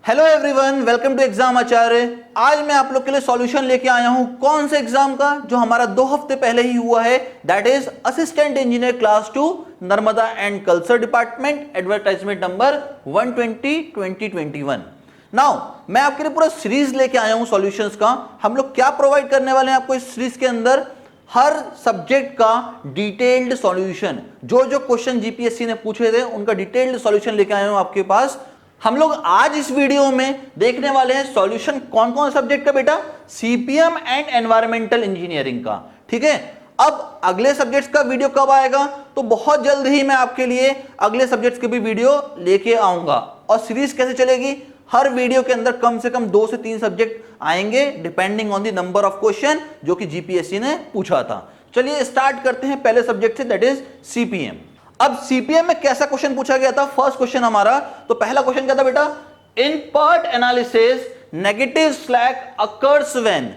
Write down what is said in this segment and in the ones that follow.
Hello everyone, welcome to exam Acharya. आज मैं आप लोग के लिए सॉल्यूशन लेके आया हूं कौन से एग्जाम का, जो हमारा 2 हफ्ते पहले ही हुआ है, that is assistant engineer class 2 Narmada and culture department, advertisement number 120/2021। Now मैं आपके लिए पूरा सीरीज लेके आया हूं सॉल्यूशंस का। हम लोग क्या प्रोवाइड करने वाले हैं आपको इस सीरीज के अंदर, हर सब्जेक्ट का डिटेल्ड सॉल्यूशन। जो जो क्वेश्चन जीपीएससी ने पूछे थे उनका डिटेल्ड सॉल्यूशन लेके आया हूं आपके पास। हम लोग आज इस वीडियो में देखने वाले हैं सॉल्यूशन कौन कौन सब्जेक्ट का बेटा, सीपीएम एंड एनवायरमेंटल इंजीनियरिंग का। ठीक है, अब अगले सब्जेक्ट्स का वीडियो कब आएगा, तो बहुत जल्द ही मैं आपके लिए अगले सब्जेक्ट्स के भी वीडियो लेके आऊंगा। और सीरीज कैसे चलेगी, हर वीडियो के अंदर कम से कम 2 से 3 सब्जेक्ट आएंगे depending on the number of question जो कि जीपीएससी ने पूछा था। चलिए स्टार्ट करते हैं पहले सब्जेक्ट से, दैट इज सीपीएम। अब सीपीएम में कैसा क्वेश्चन पूछा गया था, फर्स्ट क्वेश्चन हमारा, तो पहला क्वेश्चन क्या था बेटा, in part analysis negative slack occurs when.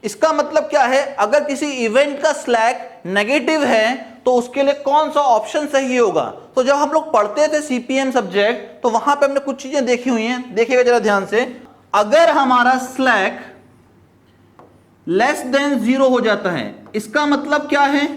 इसका मतलब क्या है, अगर किसी इवेंट का स्लैक नेगेटिव है तो उसके लिए कौन सा ऑप्शन सही होगा। तो जब हम लोग पढ़ते थे सीपीएम सब्जेक्ट तो वहां पे हमने कुछ चीजें देखी हुई हैं, देखिएगा जरा ध्यान से। अगर हमारा स्लैक लेस देन 0 हो जाता है, इसका मतलब क्या है,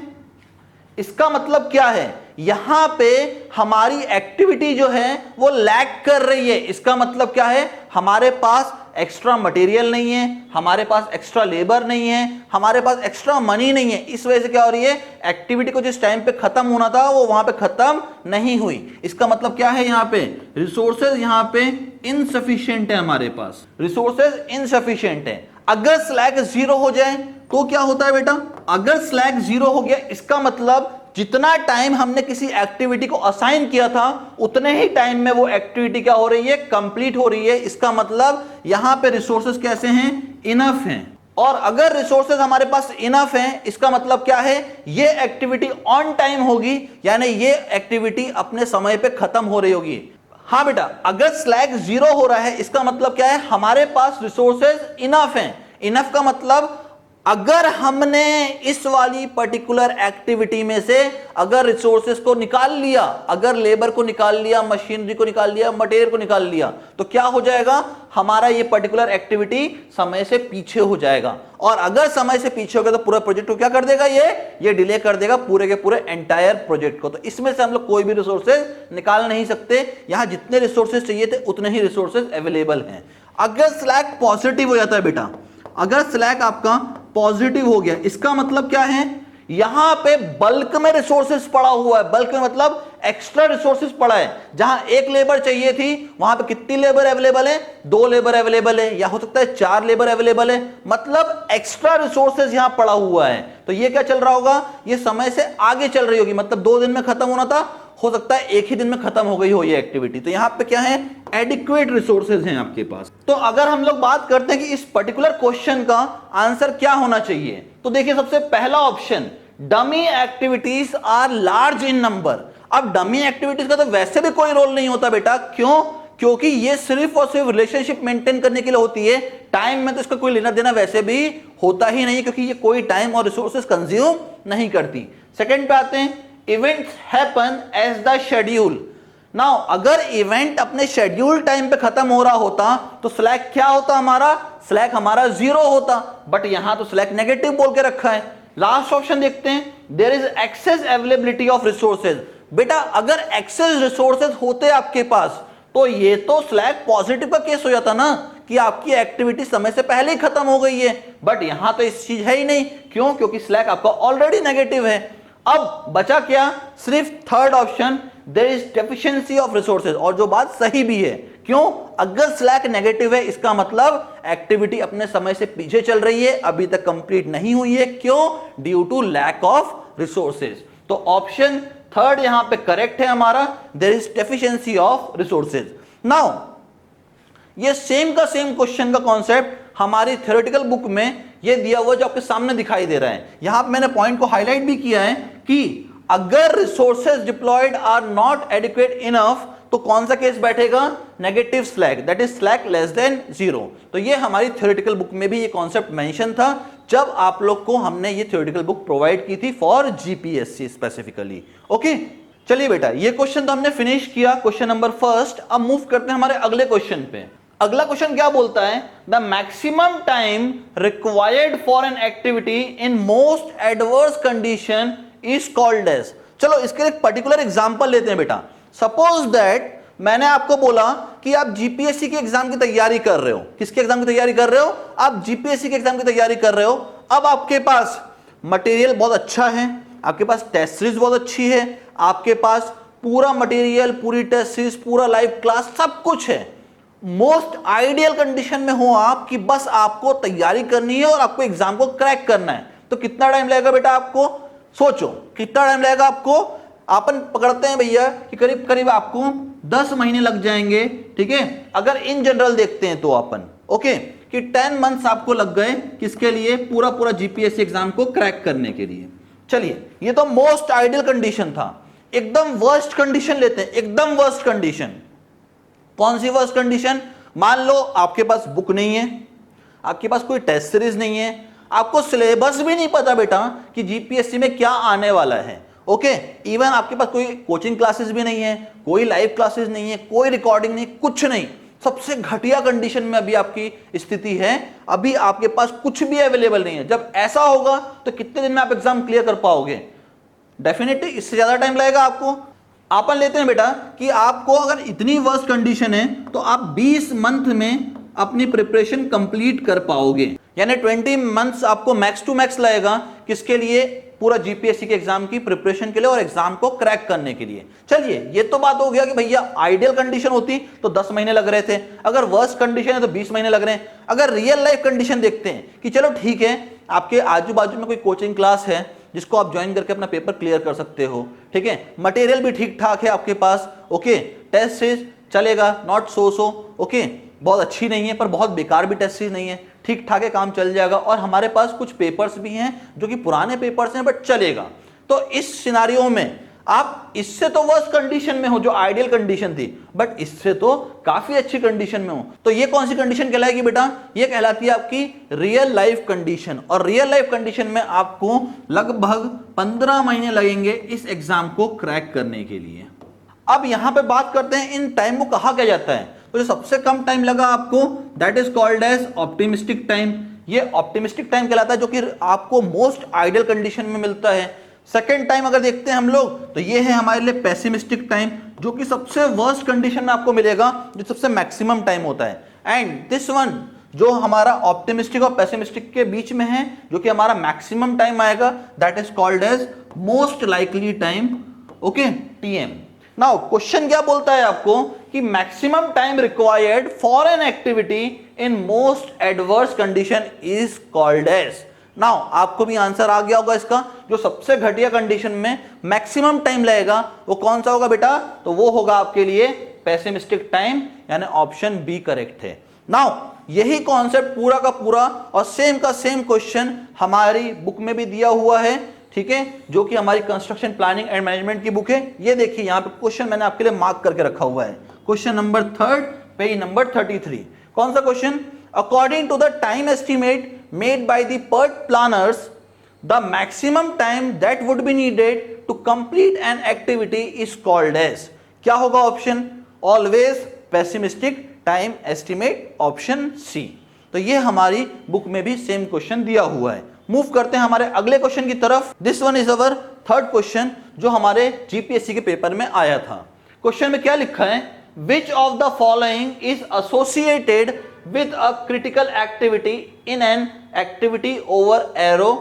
इसका मतलब क्या है, यहां पे हमारी एक्टिविटी जो है वो लैग कर रही है। इसका मतलब क्या है, हमारे पास एक्स्ट्रा मटेरियल नहीं है, हमारे पास एक्स्ट्रा लेबर नहीं है, हमारे पास एक्स्ट्रा मनी नहीं है। इस वजह से क्या हो रही है, एक्टिविटी को जिस टाइम पे खत्म होना था वो वहां पे खत्म नहीं हुई। इसका मतलब क्या है, यहां पे रिसोर्सेज यहां पे इनसफिशिएंट है, हमारे पास रिसोर्सेज इनसफिशिएंट है। अगर स्लैक 0 हो जाए तो क्या होता है बेटा, अगर स्लैक 0 हो गया इसका मतलब जितना टाइम हमने किसी एक्टिविटी को असाइन किया था उतने ही टाइम में वो एक्टिविटी क्या हो रही है, कंप्लीट हो रही है। इसका मतलब यहां पे रिसोर्सेज कैसे हैं, इनफ हैं। और अगर रिसोर्सेज हमारे पास इनफ हैं, इसका मतलब क्या है, ये एक्टिविटी ऑन टाइम होगी, यानी ये एक्टिविटी अपने समय पे खत्म हो रही होगी। हाँ बेटा, अगर स्लैक 0 हो रहा है इसका मतलब क्या है, हमारे पास रिसोर्सेज इनफ हैं। इनफ का मतलब अगर हमने इस वाली पर्टिकुलर एक्टिविटी में से अगर रिसोर्सेज को निकाल लिया, अगर लेबर को निकाल लिया, मशीनरी को निकाल लिया, मटेरियल को निकाल लिया, तो क्या हो जाएगा, हमारा ये पर्टिकुलर एक्टिविटी समय से पीछे हो जाएगा। और अगर समय से पीछे हो गया तो पूरा प्रोजेक्ट को क्या कर देगा, ये डिले कर देगा पूरे के पूरे एंटायर प्रोजेक्ट को। तो इसमें से हम लोग कोई भी रिसोर्सेज निकाल नहीं सकते। यहां जितने रिसोर्सेज चाहिए थे उतने ही रिसोर्सेज अवेलेबल हैं। अगर स्लैक पॉजिटिव हो जाता है बेटा, अगर स्लैक आपका पॉजिटिव हो गया, इसका मतलब क्या है, यहां पे बल्क में रिसोर्सेज पड़ा हुआ है। बल्क में मतलब एक्स्ट्रा रिसोर्सेज पड़ा है। जहां 1 लेबर चाहिए थी वहां पे कितनी लेबर अवेलेबल है, 2 लेबर अवेलेबल है, या हो सकता है 4 लेबर अवेलेबल है। मतलब एक्स्ट्रा रिसोर्सेज यहां पड़ा हुआ है। तो ये क्या चल रहा होगा, ये समय से आगे चल रही होगी। मतलब 2 दिन में खत्म होना था, हो सकता है 1 ही दिन में खत्म हो गई हो ये एक्टिविटी। तो यहां पे क्या है, एडिक्वेट रिसोर्सेज हैं आपके पास। तो अगर हम लोग बात करते हैं कि इस पर्टिकुलर क्वेश्चन का आंसर क्या होना चाहिए, तो देखिए सबसे पहला option, dummy activities are large in number. अब डमी एक्टिविटीज का तो वैसे भी कोई रोल नहीं होता बेटा, क्यों, क्योंकि ये सिर्फ और सिर्फ रिलेशनशिप मेंटेन करने के लिए होती है। टाइम में तो इसका कोई लेना देना वैसे भी होता ही नहीं, क्योंकि ये कोई टाइम और रिसोर्सेज कंज्यूम नहीं करती। सेकंड पे आते हैं, events happen as the schedule. Now अगर इवेंट अपने शेड्यूल टाइम पे खत्म हो रहा होता तो स्लैक क्या होता, हमारा स्लैक हमारा 0 होता, बट यहां तो स्लैक नेगेटिव बोल के रखा है। लास्ट ऑप्शन देखते हैं, there is excess availability of resources. बेटा अगर एक्सेस रिसोर्सेज होते आपके पास तो ये तो स्लैक पॉजिटिव का केस हो जाता ना, कि आपकी एक्टिविटी समय से पहले ही खत्म हो गई है। बट यहां तो इस चीज है ही नहीं, क्यों, क्योंकि स्लैक आपका ऑलरेडी नेगेटिव है। अब बचा क्या, सिर्फ third option, there is deficiency of resources. और जो बात सही भी है, क्यों, अगर स्लैक नेगेटिव है इसका मतलब एक्टिविटी अपने समय से पीछे चल रही है, अभी तक कंप्लीट नहीं हुई है। क्यों, due to lack of resources. तो ऑप्शन थर्ड यहां पे करेक्ट है हमारा, there is deficiency of resources. Now ये सेम का सेम क्वेश्चन का कॉन्सेप्ट हमारी थ्योरेटिकल बुक में ये दिया हुआ जो आपके सामने दिखाई दे रहा है। यहां पे मैंने पॉइंट को हाईलाइट भी किया है कि अगर resources deployed are not adequate enough तो कौन सा केस बैठेगा, negative slack, that is slack less than 0। तो ये हमारी थ्योरेटिकल बुक में भी ये कॉन्सेप्ट मेंशन था जब आप लोग को हमने ये थ्योरेटिकल बुक प्रोवाइड की थी फॉर जीपीएससी स्पेसिफिकली। ओके, चलिए बेटा ये क्वेश्चन तो हमने फिनिश किया, क्वेश्चन नंबर फर्स्ट। अब मूव करते हैं हमारे अगले क्वेश्चन पे। अगला क्वेश्चन क्या बोलता है, the maximum time required for an activity in most adverse condition is called as. चलो इसके एक पर्टिकुलर एग्जांपल लेते हैं बेटा। सपोज दैट मैंने आपको बोला कि आप जीपीएससी के एग्जाम की तैयारी कर रहे हो। किसके एग्जाम की तैयारी कर रहे हो? आप जीपीएससी के एग्जाम की तैयारी कर रहे हो। अब आपके पास मटेरियल बहुत अच्छा है, आपके पास टेस्ट सीरीज बहुत अच्छी है, आपके पास पूरा मटेरियल, पूरी टेस्ट सीरीज, पूरा लाइव क्लास, सब कुछ है। मोस्ट आइडियल कंडीशन में हो आप कि बस आपको तैयारी करनी है और आपको एग्जाम को क्रैक करना है। तो कितना टाइम लगेगा बेटा आपको? सोचो कितना टाइम लगेगा आपको। अपन पकड़ते हैं भैया कि करीब करीब आपको 10 महीने लग जाएंगे, ठीक है, अगर इन जनरल देखते हैं तो अपन ओके कि 10 मंथ्स आपको लग गए किसके लिए? पूरा पूरा जीपीएससी एग्जाम को क्रैक करने के लिए। चलिए ये तो मोस्ट आइडियल कंडीशन था। एकदम वर्स्ट कंडीशन लेते हैं, एकदम वर्स्ट कंडीशन। कौन सी वर्स्ट कंडीशन? मान लो आपके पास बुक नहीं है, आपके पास कोई टेस्ट सीरीज नहीं है, आपको सिलेबस भी नहीं पता बेटा कि जीपीएससी में क्या आने वाला है। ओके, इवन आपके पास कोई कोचिंग क्लासेस भी नहीं है, कोई लाइव क्लासेस नहीं है, कोई रिकॉर्डिंग नहीं, कुछ नहीं। सबसे घटिया कंडीशन में अभी आपकी स्थिति है, अभी आपके पास कुछ भी अवेलेबल नहीं है। जब ऐसा होगा तो कितने दिन में आप एग्जाम क्लियर कर पाओगे? डेफिनेटली इससे ज्यादा टाइम लगेगा आपको। अपन लेते हैं बेटा कि आपको अगर इतनी वर्स्ट कंडीशन है तो आप 20 मंथ में अपनी प्रिपरेशन कंप्लीट कर पाओगे, यानी 20 मंथ्स आपको मैक्स टू मैक्स लगेगा। किसके लिए? पूरा जीपीएससी के एग्जाम की प्रिपरेशन के लिए और एग्जाम को क्रैक करने के लिए। चलिए ये तो बात हो गया कि भैया आइडियल कंडीशन होती तो 10 महीने लग रहे थे, अगर वर्स्ट कंडीशन है तो 20 महीने लग रहे हैं। अगर रियल लाइफ कंडीशन देखते हैं कि चलो ठीक है, आपके आजू बाजू में कोई कोचिंग क्लास है जिसको आप ज्वाइन करके अपना पेपर क्लियर कर सकते हो, ठीक है, मटेरियल भी ठीक ठाक है आपके पास, ओके, टेस्ट सीरीज चलेगा, नॉट सो ओके, बहुत अच्छी नहीं है पर बहुत बेकार भी टेस्ट सीरीज नहीं है, ठीक ठाक है, काम चल जाएगा। और हमारे पास कुछ पेपर्स भी हैं जो कि पुराने पेपर्स हैं बट चलेगा। तो इस सिनारियो में आप इससे तो वर्स्ट कंडीशन में हो जो आइडियल कंडीशन थी, बट इससे तो काफी अच्छी कंडीशन में हो। तो ये कौन सी कंडीशन कहलाएगी बेटा? ये कहलाती है आपकी रियल लाइफ कंडीशन। और रियल लाइफ कंडीशन में आपको लगभग 15 महीने लगेंगे इस एग्जाम को क्रैक करने के लिए। अब यहां पे बात करते हैं इन टाइम को कहा क्या जाता है। तो जो सबसे कम टाइम लगा आपको, that is called as optimistic time. ये ऑप्टिमिस्टिक टाइम कहलाता है जो कि आपको मोस्ट आइडियल कंडीशन में मिलता है। सेकेंड टाइम अगर देखते हैं हम लोग तो ये है हमारे लिए पेसिमिस्टिक टाइम, जो कि सबसे वर्स्ट कंडीशन में आपको मिलेगा, जो सबसे मैक्सिमम टाइम होता है। एंड दिस वन जो हमारा ऑप्टिमिस्टिक और पेसिमिस्टिक के बीच में है, जो कि हमारा मैक्सिमम टाइम आएगा, that is called as most likely time, okay, TM. Now question क्या बोलता है आपको कि maximum time required for an activity in most adverse condition is called as. Now आपको भी आंसर आ गया होगा इसका। जो सबसे घटिया कंडीशन में मैक्सिमम टाइम लगेगा वो कौन सा होगा बेटा? तो वो होगा आपके लिए पेसिमिस्टिक टाइम, यानी ऑप्शन बी करेक्ट है। नाउ यही कॉन्सेप्ट पूरा का पूरा और सेम का सेम क्वेश्चन हमारी बुक में भी दिया हुआ है, ठीक है, जो कि हमारी कंस्ट्रक्शन प्लानिंग एंड मैनेजमेंट की बुक है। ये देखिए यहां पे क्वेश्चन मैंने आपके लिए मार्क करके रखा हुआ है, क्वेश्चन नंबर 3 पेज नंबर 33। कौन सा question? According to the time estimate made by the PERT planners, the maximum time that would be needed to complete an activity is called as। क्या होगा option? Always pessimistic time estimate, option C. तो ये हमारी book में भी same question दिया हुआ है। मूव करते हैं हमारे अगले क्वेश्चन की तरफ। This one is our third question जो हमारे जीपीएससी के पेपर में आया था। क्वेश्चन में क्या लिखा है? Which of the following is associated with a critical activity in an activity over arrow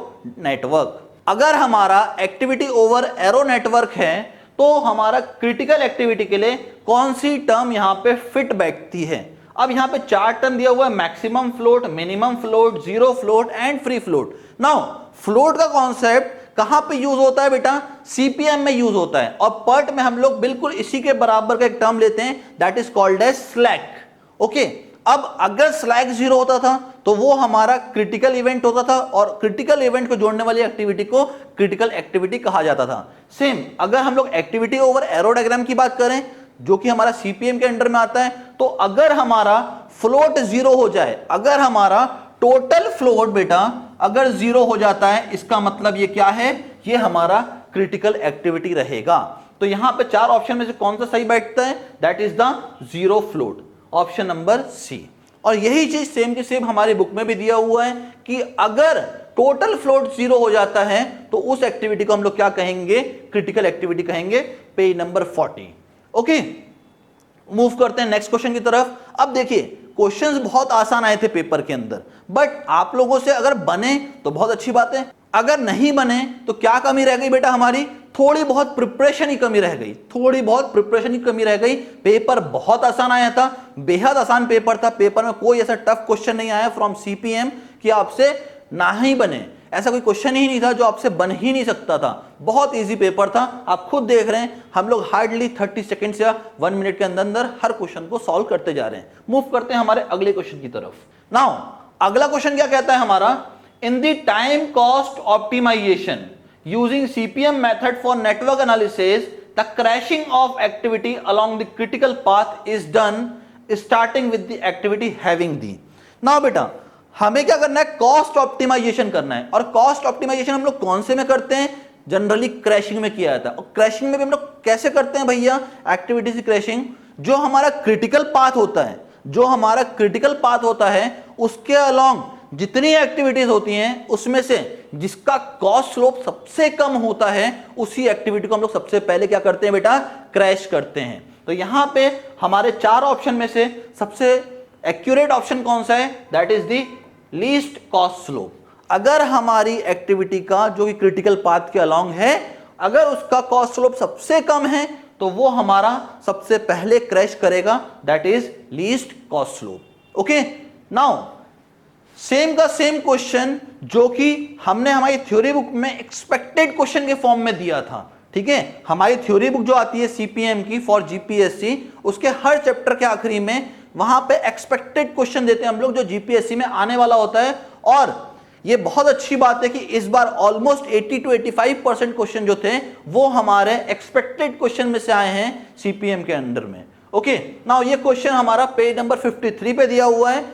network? अगर हमारा एक्टिविटी ओवर एरो नेटवर्क है तो हमारा क्रिटिकल एक्टिविटी के लिए कौन सी टर्म यहां पे फिट बैठती है? अब यहां पे 4 टर्म दिया हुआ है, maximum float, minimum float, zero float and free float. Now float का कॉन्सेप्ट कहां पे यूज होता है बेटा? सीपीएम में यूज होता है। और पर्ट में हम लोग बिल्कुल इसी के बराबर का एक टर्म लेते हैं, that is called as slack, okay. अब अगर स्लैक 0 होता था तो वो हमारा क्रिटिकल इवेंट होता था और क्रिटिकल इवेंट को जोड़ने वाली एक्टिविटी को क्रिटिकल एक्टिविटी कहा जाता था। सेम अगर हम लोग एक्टिविटी ओवर एरो डायग्राम की बात करें जो कि हमारा सीपीएम के अंडर में आता है, तो अगर हमारा फ्लोट 0 हो जाए, अगर हमारा टोटल फ्लोट बेटा अगर 0 हो जाता है, इसका मतलब ये क्या है? ये हमारा क्रिटिकल एक्टिविटी रहेगा। तो यहां पे 4 ऑप्शन में से कौन सा सही बैठता है? That is the zero float. Option number C. और यही चीज सेम की सेम हमारी बुक में भी दिया हुआ है कि अगर टोटल फ्लोट 0 हो जाता है तो उस एक्टिविटी को हम लोग क्या कहेंगे, क्रिटिकल एक्टिविटी कहेंगे। Page number 40। ओके, मूव करते हैं नेक्स्ट क्वेश्चन की तरफ। अब देखिए क्वेश्चंस बहुत आसान आए थे पेपर के अंदर, बट आप लोगों से अगर बने तो बहुत अच्छी बात है, अगर नहीं बने तो क्या कमी रह गई बेटा हमारी, थोड़ी बहुत प्रिपरेशन की कमी रह गई, थोड़ी बहुत प्रिपरेशन की कमी रह गई। पेपर बहुत आसान आया था, बेहद आसान पेपर था, पेपर में कोई ऐसा टफ क्वेश्चन नहीं आया फ्रॉम सीपीएम कि आपसे ना ही बने, ऐसा कोई क्वेश्चन ही नहीं था जो आपसे बन ही नहीं सकता था। बहुत इजी पेपर था, आप खुद देख रहे हैं हम लोग हार्डली 30 सेकंड्स या 1 मिनट के अंदर अंदर हर क्वेश्चन को सॉल्व करते जा रहे हैं। मूव करते हैं हमारे अगले क्वेश्चन की तरफ। नाउ अगला क्वेश्चन क्या कहता है हमारा, in the time cost optimisation using CPM method for network analysis the crashing of activity along the critical path is done starting with the activity having the. Now बेटा हमें क्या करना है, कॉस्ट ऑप्टिमाइजेशन करना है। और कॉस्ट ऑप्टिमाइजेशन हम लोग कौन से में करते हैं, जनरली क्रैशिंग में किया जाता है। और क्रैशिंग में भी हम लोग कैसे करते हैं भैया, एक्टिविटी से क्रैशिंग, जो हमारा क्रिटिकल पाथ होता है, जो हमारा क्रिटिकल पाथ होता है उसके अलोंग जितनी एक्टिविटीज होती हैं उसमें से जिसका कॉस्ट स्लोप सबसे कम होता है उसी एक्टिविटी को हम लोग सबसे पहले क्या करते हैं बेटा, क्रैश करते हैं। तो यहां पे हमारे 4 ऑप्शन में से सबसे एक्यूरेट ऑप्शन कौन सा है, that is the least cost slope. अगर हमारी एक्टिविटी का जो कि क्रिटिकल पाथ के अलोंग है, अगर उसका कॉस्ट स्लोप सबसे कम है तो वो हमारा सबसे पहले क्रैश करेगा, that is least cost slope. Okay, now same का सेम क्वेश्चन जो कि हमने हमारी थ्योरी बुक में एक्सपेक्टेड क्वेश्चन के फॉर्म में दिया था, ठीक है। हमारी थ्योरी बुक जो आती है सीपीएम की फॉर जीपीएससी, उसके हर चैप्टर के आखिरी में वहां पे एक्सपेक्टेड क्वेश्चन देते हैं हम लोग जो जीपीएससी में आने वाला होता है। और ये बहुत अच्छी बात है कि इस बार ऑलमोस्ट 80 to 85% क्वेश्चन जो थे वो हमारे एक्सपेक्टेड क्वेश्चन में से आए हैं सीपीएम के अंडर में। ओके, नाउ ये क्वेश्चन हमारा पेज नंबर 53 पे दिया हुआ है।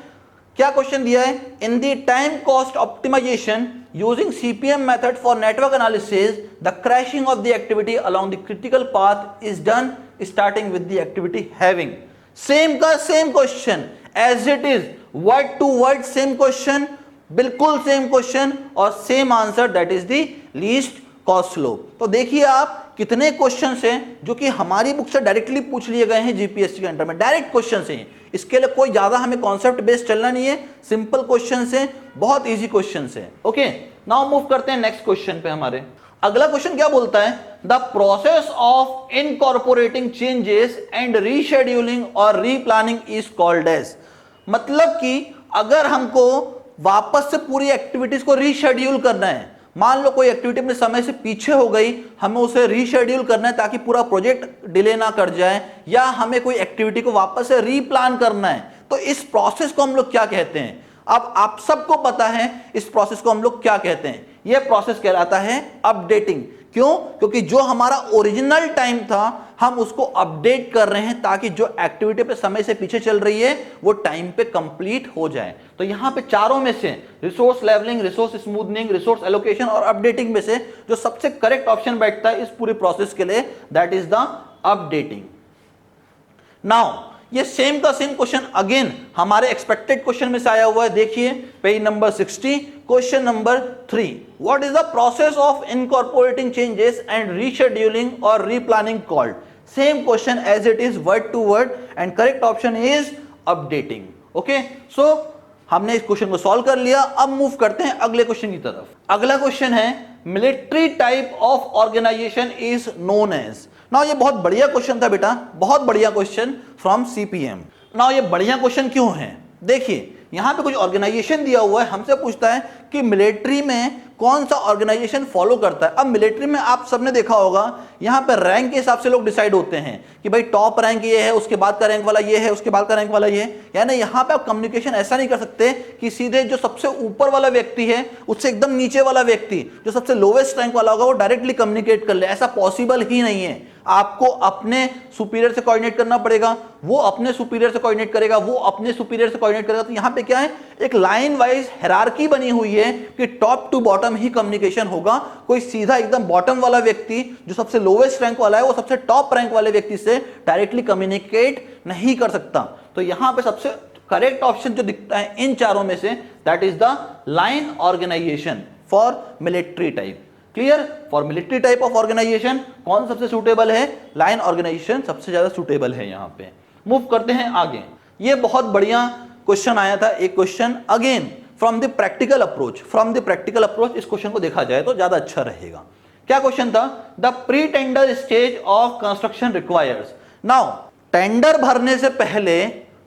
क्या क्वेश्चन दिया है, in the time cost optimisation using CPM method for network analysis the crashing of the activity along the critical path is done starting with the activity having. Same का same question as it is, word to word same question, बिल्कुल same question और same answer, that is the least cost slope. तो देखिए आप कितने questions हैं जो कि हमारी बुक से डायरेक्टली पूछ लिए गए हैं जीपीएससी के अंडर में, डायरेक्ट क्वेश्चंस हैं। इसके लिए कोई ज्यादा हमें कॉन्सेप्ट बेस्ड चलना नहीं है, सिंपल क्वेश्चंस हैं, बहुत इजी क्वेश्चंस हैं। ओके, नाउ मूव करते हैं नेक्स्ट क्वेश्चन पे। हमारे अगला क्वेश्चन क्या बोलता है, the process of incorporating changes and rescheduling और रीप्लानिंग इज कॉल्ड एज। मतलब कि अगर हमको वापस से पूरी एक्टिविटीज को रीशेड्यूल करना है, मान लो कोई एक्टिविटी अपने समय से पीछे हो गई, हमें उसे रीशेड्यूल करना है ताकि पूरा प्रोजेक्ट डिले ना कर जाए, या हमें कोई एक्टिविटी को वापस से रीप्लान करना है, तो इस प्रोसेस को हम लोग क्या कहते हैं। अब आप सबको पता है इस प्रोसेस को हम लोग क्या कहते हैं, यह प्रोसेस कहलाता है अपडेटिंग। क्यों, क्योंकि जो हमारा ओरिजिनल टाइम था हम उसको अपडेट कर रहे हैं ताकि जो एक्टिविटी पे समय से पीछे चल रही है वो टाइम पे कंप्लीट हो जाए। तो यहां पे चारों में से resource levelling, resource smoothening, resource allocation और अपडेटिंग में से जो सबसे करेक्ट ऑप्शन बैठता है इस पूरे प्रोसेस के लिए, that is the updating. Now ये सेम का सेम क्वेश्चन अगेन हमारे एक्सपेक्टेड क्वेश्चन में से आया हुआ है। देखिए page number 60, question number 3, what is the process of incorporating changes and rescheduling और replanning called. Same question as it is, word to word, and correct option is updating. Okay, so हमने इस question को solve कर लिया। अब move करते हैं अगले क्वेश्चन की तरफ। अगला क्वेश्चन है, military type of organisation is known as. Now ये बहुत बढ़िया क्वेश्चन था बेटा, बहुत बढ़िया क्वेश्चन फ्रॉम सीपीएम। नाउ ये बढ़िया क्वेश्चन क्यों है, देखिए यहां पे कुछ ऑर्गेनाइजेशन दिया हुआ है, हमसे पूछता है कि मिलिट्री में कौन सा ऑर्गेनाइजेशन फॉलो करता है। अब मिलिट्री में आप सबने देखा होगा यहां पे रैंक के हिसाब से लोग डिसाइड होते हैं कि भाई टॉप रैंक ये है, उसके बाद का रैंक वाला ये है, उसके बाद का रैंक वाला ये है। यानी यहां पे आप कम्युनिकेशन ऐसा नहीं कर सकते कि सीधे जो सबसे ऊपर वाला व्यक्ति है उससे एकदम नीचे वाला व्यक्ति जो सबसे लोवेस्ट रैंक वाला होगा वो डायरेक्टली कम्युनिकेट कर ले, ऐसा पॉसिबल ही नहीं है। आपको अपने सुपीरियर से कोऑर्डिनेट करना पड़ेगा, वो अपने सुपीरियर से कोऑर्डिनेट करेगा, वो अपने सुपीरियर से कोऑर्डिनेट करेगा। तो यहां पे क्या है, एक लाइन वाइज हायरार्की बनी हुई है कि टॉप टू बॉटम ही कम्युनिकेशन होगा। कोई सीधा एकदम बॉटम वाला व्यक्ति जो सबसे लोवेस्ट रैंक वाला है वो सबसे टॉप रैंक वाले व्यक्ति से डायरेक्टली कम्युनिकेट नहीं कर सकता। तो यहां पे सबसे करेक्ट ऑप्शन जो दिखता है इन चारों में से, that is the line organisation for military type. Clear? For military type of organisation कौन सबसे सुटेबल है? लाइन ऑर्गेनाइजेशन सबसे ज्यादा सुटेबल है। यहां पे मूव करते हैं आगे। ये बहुत बढ़िया क्वेश्चन आया था, एक question again from the practical approach. From the practical approach इस क्वेश्चन को देखा जाए तो ज्यादा अच्छा रहेगा। क्या क्वेश्चन था? The pre tender stage of construction requires. Now tender भरने से पहले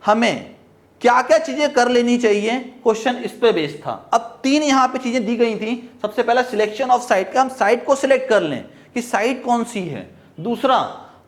हमें क्या क्या चीजें कर लेनी चाहिए, क्वेश्चन इस पे बेस्ड था। अब 3 यहां पे चीजें दी गई थी। सबसे पहला सिलेक्शन ऑफ साइट का, हम साइट को सिलेक्ट कर लें कि साइट कौन सी है। दूसरा,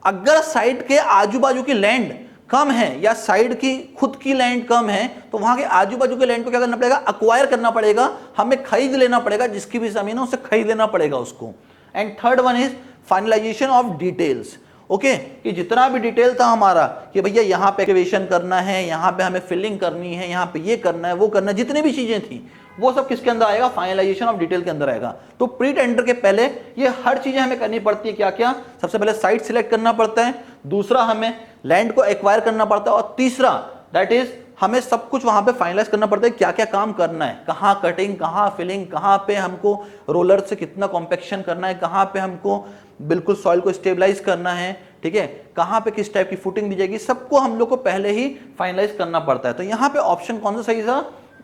अगर साइट के आजू बाजू की लैंड कम है या साइड की खुद की लैंड कम है तो वहां के आजू बाजू के लैंड को क्या करना पड़ेगा? अक्वायर करना पड़ेगा, हमें खरीद लेना पड़ेगा, जिसकी भी जमीन है उसे खरीद लेना पड़ेगा उसको। And third one is finalisation of details. Okay, कि जितना भी डिटेल था हमारा कि भैया यहाँ पे एक्टिवेशन करना है, यहाँ पे हमें फिलिंग करनी है, यहाँ पे ये करना है, वो करना है, जितनी भी चीजें थी वो सब किसके अंदर आएगा? फाइनलाइजेशन ऑफ डिटेल के अंदर आएगा। तो प्री टेंडर के पहले ये हर चीजें हमें करनी पड़ती है। क्या क्या? सबसे पहले साइट सिलेक्ट करना पड़ता है, दूसरा हमें लैंड को एक्वायर करना पड़ता है, और तीसरा दैट इज हमें सब कुछ वहां पे फाइनलाइज करना पड़ता है, क्या क्या काम करना है, कहाँ कटिंग, कहाँ फिलिंग, कहाँ पे हमको रोलर से कितना कॉम्पैक्शन करना है, कहाँ पे हमको बिल्कुल सॉइल को स्टेबलाइज करना है, ठीक है, कहाँ पे किस टाइप की फुटिंग दी जाएगी, सबको हम लोग को पहले ही फाइनलाइज करना पड़ता है। तो यहाँ पे ऑप्शन कौन सा सही था?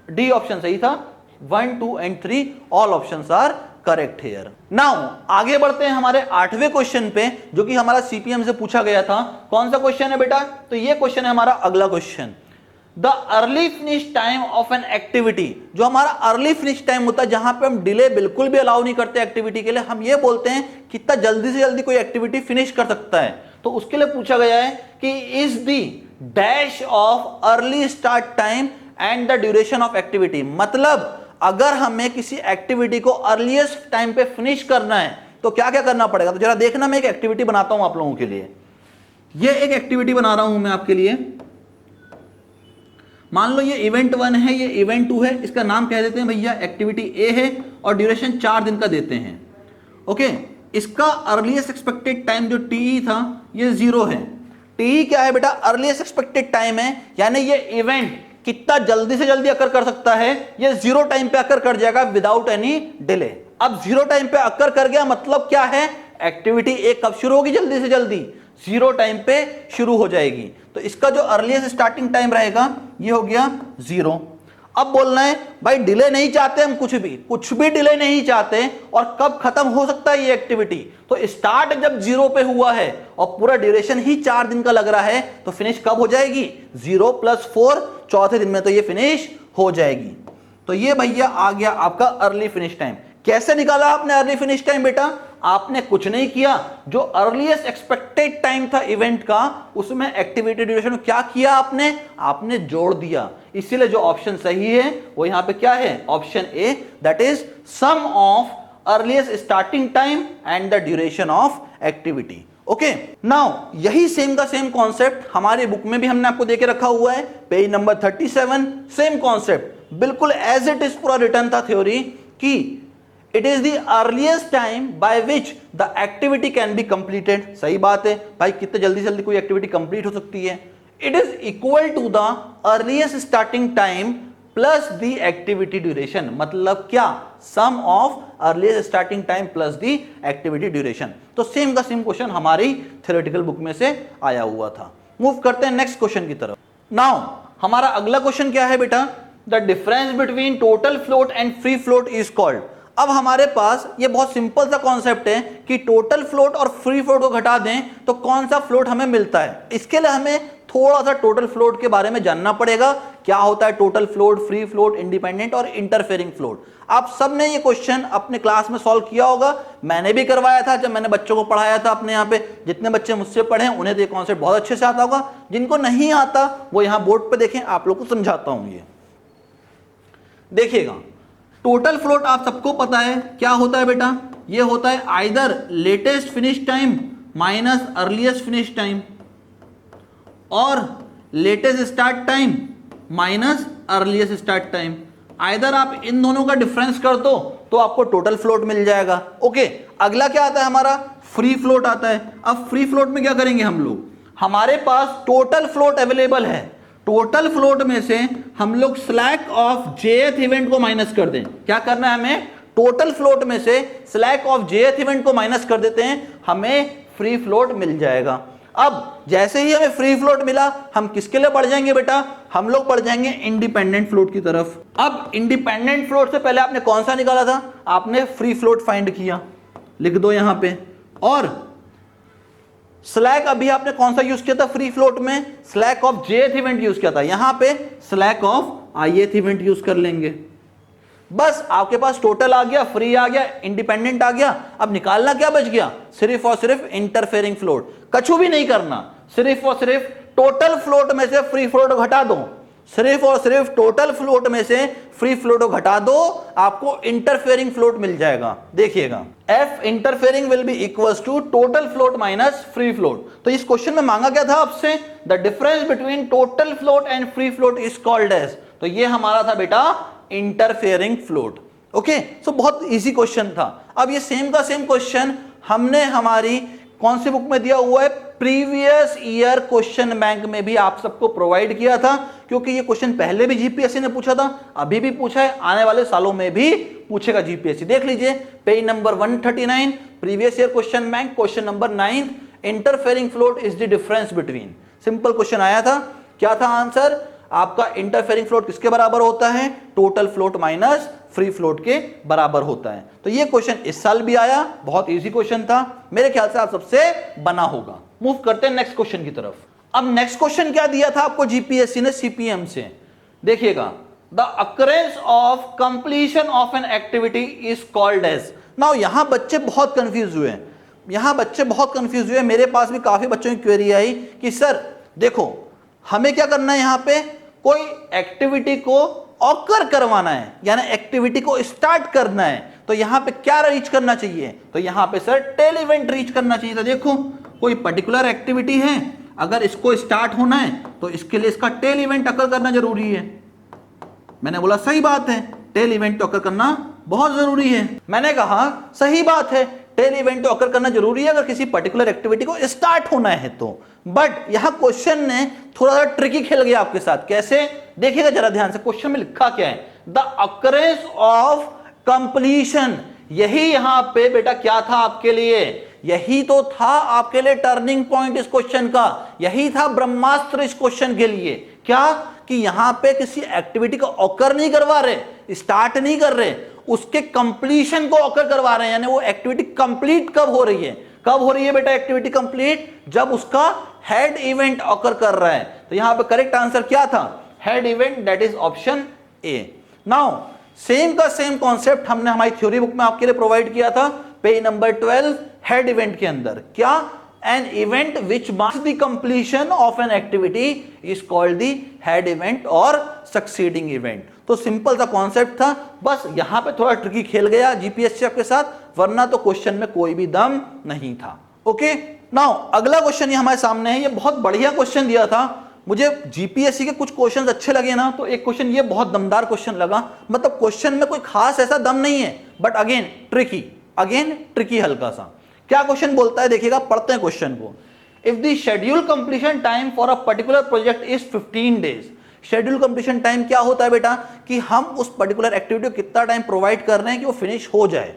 डी ऑप्शन सही था। 1, 2 and 3 all options are correct here. Now आगे बढ़ते हैं हमारे 8वें क्वेश्चन पे, जो कि हमारा सीपीएम से पूछा गया था। कौन सा क्वेश्चन है बेटा? तो ये क्वेश्चन है हमारा अगला question. The early finish time of an activity. जो हमारा अर्ली फिनिश टाइम होता है, जहां पे हम डिले बिल्कुल भी अलाउ नहीं करते एक्टिविटी के लिए, हम ये बोलते हैं कितना जल्दी से जल्दी कोई एक्टिविटी फिनिश कर सकता है। तो उसके लिए पूछा गया है कि is the dash of early start time and the duration of activity. मतलब अगर हमें किसी एक्टिविटी को अर्लीस्ट टाइम पे फिनिश करना है तो क्या क्या करना पड़ेगा? तो जरा देखना, मैं एक एक्टिविटी बनाता हूं आप लोगों के लिए। ये एक एक्टिविटी बना रहा हूं मैं आपके लिए। मान लो ये इवेंट 1 है, ये इवेंट 2 है, इसका नाम कह देते हैं भैया एक्टिविटी ए है, और ड्यूरेशन 4 दिन का देते हैं। ओके, इसका अर्लीस्ट एक्सपेक्टेड टाइम जो टी था ये 0 है। टी क्या है बेटा? अर्लीस्ट एक्सपेक्टेड टाइम है, यानी ये इवेंट कितना जल्दी से जल्दी अकर कर सकता है, ये 0 टाइम पे अकर कर जाएगा विदाउट एनी डिले। अब 0 टाइम पे अकर कर गया, मतलब क्या है? एक्टिविटी ए कब शुरू होगी? जल्दी से जल्दी 0 टाइम पे शुरू हो जाएगी। तो इसका जो अर्लीस्ट स्टार्टिंग टाइम रहेगा ये हो गया 0। अब बोलना है भाई डिले नहीं चाहते हम, कुछ भी डिले नहीं चाहते, और कब खत्म हो सकता है ये एक्टिविटी? तो स्टार्ट जब 0 पे हुआ है और पूरा ड्यूरेशन ही 4 दिन का लग रहा है, तो फिनिश कब हो जाएगी? 0 + 4 चौथे दिन में तो ये फिनिश हो जाएगी। तो ये भैया आ गया आपका अर्ली फिनिश टाइम। कैसे निकाला आपने अर्ली फिनिश टाइम बेटा? आपने कुछ नहीं किया, जो अर्लीस्ट एक्सपेक्टेड टाइम था इवेंट का, उसमें एक्टिविटी ड्यूरेशन क्या किया आपने जोड़ दिया। इसीलिए जो ऑप्शन सही है वो यहां पे क्या है? Option A, that is sum of earliest starting time and the duration of activity. Okay, now यही सेम का सेम कॉन्सेप्ट हमारे बुक में भी हमने आपको देके रखा हुआ है, पेज नंबर 37। सेम कॉन्सेप्ट बिल्कुल एज इट इज पूरा रिटर्न था थ्योरी कि it is the earliest time by which the activity can be completed. सही बात है भाई, कितने जल्दी से जल्दी कोई एक्टिविटी कंप्लीट हो सकती है। It is equal to the earliest starting time plus the activity duration. मतलब क्या? Sum of earliest starting time plus the activity duration. तो सेम का सेम क्वेश्चन हमारी थ्योरेटिकल बुक में से आया हुआ था। मूव करते हैं नेक्स्ट क्वेश्चन की तरफ। नाउ हमारा अगला क्वेश्चन क्या है बेटा? The difference between total float and free float is called. अब हमारे पास ये बहुत सिंपल सा कॉन्सेप्ट है कि टोटल फ्लोट और फ्री फ्लोट को घटा दें तो कौन सा फ्लोट हमें मिलता है। इसके लिए हमें थोड़ा सा टोटल फ्लोट के बारे में जानना पड़ेगा। क्या होता है total float, free float, independent और इंटरफेयरिंग फ्लोट। आप सब ने ये क्वेश्चन अपने क्लास में सॉल्व किया होगा, मैंने भी करवाया था जब मैंने बच्चों को पढ़ाया था अपने यहाँ पे। जितने बच्चे मुझसे पढ़े हैं उन्हें तो ये कॉन्सेप्ट बहुत अच्छे से आता होगा, जिनको नहीं आता वो यहाँ बोर्ड पे देखें, आप लोग को समझाता हूँ। ये देखिएगा, टोटल फ्लोट आप सबको पता है क्या होता है बेटा? ये होता है either latest finish time minus earliest finish time और latest start time minus earliest start time. Either आप इन दोनों का डिफरेंस कर दो तो आपको टोटल फ्लोट मिल जाएगा। ओके, अगला क्या आता है हमारा? फ्री फ्लोट आता है। अब फ्री फ्लोट में क्या करेंगे हम लोग? हमारे पास टोटल फ्लोट अवेलेबल है, टोटल फ्लोट में से हम लोग स्लैक ऑफ jth इवेंट को माइनस कर दें। क्या करना है हमें, टोटल फ्लोट में से स्लैक ऑफ jth इवेंट को माइनस कर देते हैं, हमें फ्री फ्लोट मिल जाएगा। अब जैसे ही हमें फ्री फ्लोट मिला, हम किसके लिए बढ़ जाएंगे बेटा, हम लोग बढ़ जाएंगे इंडिपेंडेंट फ्लोट की तरफ। अब इंडिपेंडेंट फ्लोट से पहले आपने कौन सा निकाला था, आपने फ्री फ्लोट फाइंड किया, लिख दो यहां पे। और स्लैक अभी आपने कौन सा यूज किया था फ्री फ्लोट में, slack of jth event use किया था, यहां पे slack of ith event use कर लेंगे। बस आपके पास टोटल आ गया, फ्री आ गया, इंडिपेंडेंट आ गया। अब निकालना क्या बच गया, सिर्फ और सिर्फ इंटरफेयरिंग फ्लोट। कछु भी नहीं करना, सिर्फ और सिर्फ टोटल फ्लोट में से फ्री फ्लोट घटा दो, सिर्फ और सिर्फ टोटल फ्लोट में से फ्री फ्लोट को घटा दो, आपको इंटरफेयरिंग फ्लोट मिल जाएगा। देखिएगा, F interfering will be equals to total float minus free float. तो इस क्वेश्चन में मांगा क्या था आपसे, the difference between total float and free float is called as, तो ये हमारा था बेटा इंटरफेयरिंग फ्लोट। ओके, सो बहुत इजी क्वेश्चन था। अब ये सेम का सेम क्वेश्चन हमने हमारी कौन सी बुक में दिया हुआ है, प्रीवियस ईयर क्वेश्चन बैंक में भी आप सबको प्रोवाइड किया था, क्योंकि ये क्वेश्चन पहले भी जीपीएससी ने पूछा था, अभी भी पूछा है, आने वाले सालों में भी पूछेगा जीपीएससी। देख लीजिए page number 139, previous year question bank, question number 9, interfering float is the difference between. Simple question आया था, क्या था आंसर आपका, इंटरफेयरिंग फ्लोट किसके बराबर होता है, total float minus free float के बराबर होता है। तो ये क्वेश्चन इस साल भी आया, बहुत इजी क्वेश्चन था, मेरे ख्याल से आप सबसे बना होगा। मूव करते हैं नेक्स्ट क्वेश्चन की तरफ। अब नेक्स्ट क्वेश्चन क्या दिया था आपको जीपीएससी ने सीपीएम से, देखिएगा, the occurrence of completion of an activity is called as. Now यहां बच्चे बहुत कंफ्यूज हुए, यहां बच्चे बहुत कंफ्यूज हुए, मेरे पास भी काफी बच्चों की क्वेरी आई कि सर देखो हमें क्या करना है, यहां पे कोई एक्टिविटी को ऑकर करवाना है, यानी एक्टिविटी को स्टार्ट करना है, तो यहां पे क्या रीच करना चाहिए, तो यहां पे सर टेल इवेंट रीच करना चाहिए था। देखो कोई पर्टिकुलर एक्टिविटी है, अगर इसको स्टार्ट होना है तो इसके लिए इसका टेल इवेंट अकर करना जरूरी है। मैंने बोला सही बात है, टेल इवेंट अकर करना बहुत जरूरी है। मैंने कहा सही बात है, टेल इवेंट अकर करना जरूरी है अगर किसी पर्टिकुलर एक्टिविटी को स्टार्ट होना है तो। बट यहां क्वेश्चन ने थोड़ा सा ट्रिकी खेल गया आपके साथ। कैसे, देखिएगा जरा ध्यान से, क्वेश्चन में लिखा क्या है, द अकरेंस ऑफ कंप्लीशन। यही यहां पे बेटा क्या था आपके लिए, यही तो था आपके लिए टर्निंग पॉइंट इस क्वेश्चन का, यही था ब्रह्मास्त्र इस क्वेश्चन के लिए। क्या कि यहां पे किसी एक्टिविटी को ऑकर नहीं करवा रहे, स्टार्ट नहीं कर रहे, उसके कंप्लीशन को ऑकर करवा रहे हैं, यानी वो एक्टिविटी कंप्लीट कब हो रही है, कब हो रही है बेटा एक्टिविटी कंप्लीट, जब उसका हेड इवेंट ऑकर कर रहा है। तो यहां पे करेक्ट आंसर क्या था, head event, that is option A. Now same का सेम कॉन्सेप्ट हमने हमारी थ्योरी बुक में आपके लिए प्रोवाइड किया था, पेज नंबर 12 हेड इवेंट के अंदर। क्या, an event which marks the completion of an activity is called the head event और सक्सीडिंग इवेंट। तो सिंपल सा कॉन्सेप्ट था, बस यहां पे थोड़ा ट्रिकी खेल गया जीपीएससी आपके साथ, वरना तो क्वेश्चन में कोई भी दम नहीं था। ओके, नाउ अगला क्वेश्चन ये हमारे सामने है, ये बहुत बढ़िया क्वेश्चन दिया था। मुझे जीपीएससी के कुछ क्वेश्चंस अच्छे लगे ना, तो एक क्वेश्चन ये बहुत दमदार क्वेश्चन लगा। मतलब क्वेश्चन में कोई खास ऐसा दम नहीं है, बट अगेन ट्रिकी हल्का सा। क्या क्वेश्चन बोलता है, देखिएगा, पढ़ते हैं क्वेश्चन को। If the schedule completion time for a particular project is 15 days. Schedule completion time क्या होता है बेटा, कि हम उस पर्टिकुलर एक्टिविटी को कितना टाइम प्रोवाइड कर रहे हैं कि वो फिनिश हो जाए,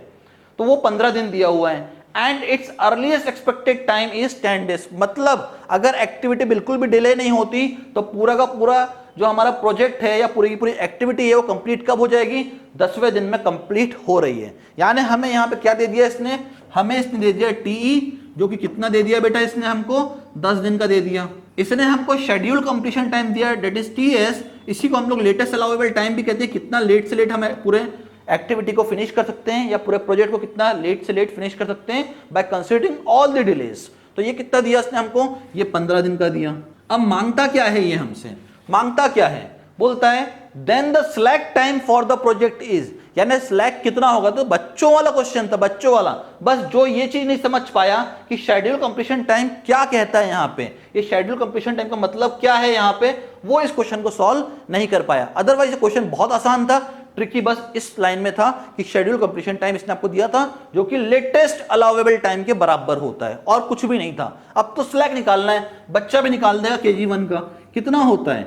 तो वो 15 दिन दिया हुआ है। And it's earliest expected time is 10 days. मतलब अगर एक्टिविटी बिल्कुल भी डिले नहीं होती तो पूरा का पूरा जो हमारा प्रोजेक्ट है या पूरी की पूरी एक्टिविटी है वो कंप्लीट कब हो जाएगी, 10वें दिन में कंप्लीट हो रही है। यानी हमें यहाँ पे क्या दे दिया इसने, हमें इसने दे दिया टीई, जो कि कितना दे दिया बेटा, इसने हमको 10 दिन का दे दिया। इसने हमको शेड्यूल कंप्लीशन टाइम दिया, डेट इज टीएस। इसी को हम लोग लेटेस्ट अलाउेबल टाइम भी कहते हैं, कितना लेट से लेट हम पूरे एक्टिविटी को फिनिश कर सकते हैं या पूरे प्रोजेक्ट को कितना लेट से लेट फिनिश कर सकते हैं by considering all the delays. तो ये कितना दिया इसने हमको, ये 15 दिन का दिया। अब मांगता क्या है ये हमसे, मांगता क्या है, बोलता है then the slack time for the project is, यानी स्लैक कितना होगा। तो बच्चों वाला क्वेश्चन था, बच्चों वाला। बस जो ये चीज नहीं समझ पाया कि शेड्यूल कंप्लीशन टाइम क्या कहता है यहाँ पे, ये शेड्यूल कंप्लीशन टाइम का मतलब क्या है यहाँ पे, वो इस क्वेश्चन को सॉल्व नहीं कर पाया। अदरवाइज क्वेश्चन बहुत आसान था, ट्रिकी बस इस लाइन में था कि शेड्यूल कंप्लीशन टाइम इसने आपको दिया था जो कि लेटेस्ट अलाउेबल टाइम के बराबर होता है, और कुछ भी नहीं था। अब तो स्लैक निकालना है, बच्चा भी निकाल देगा KG1 का, कितना होता है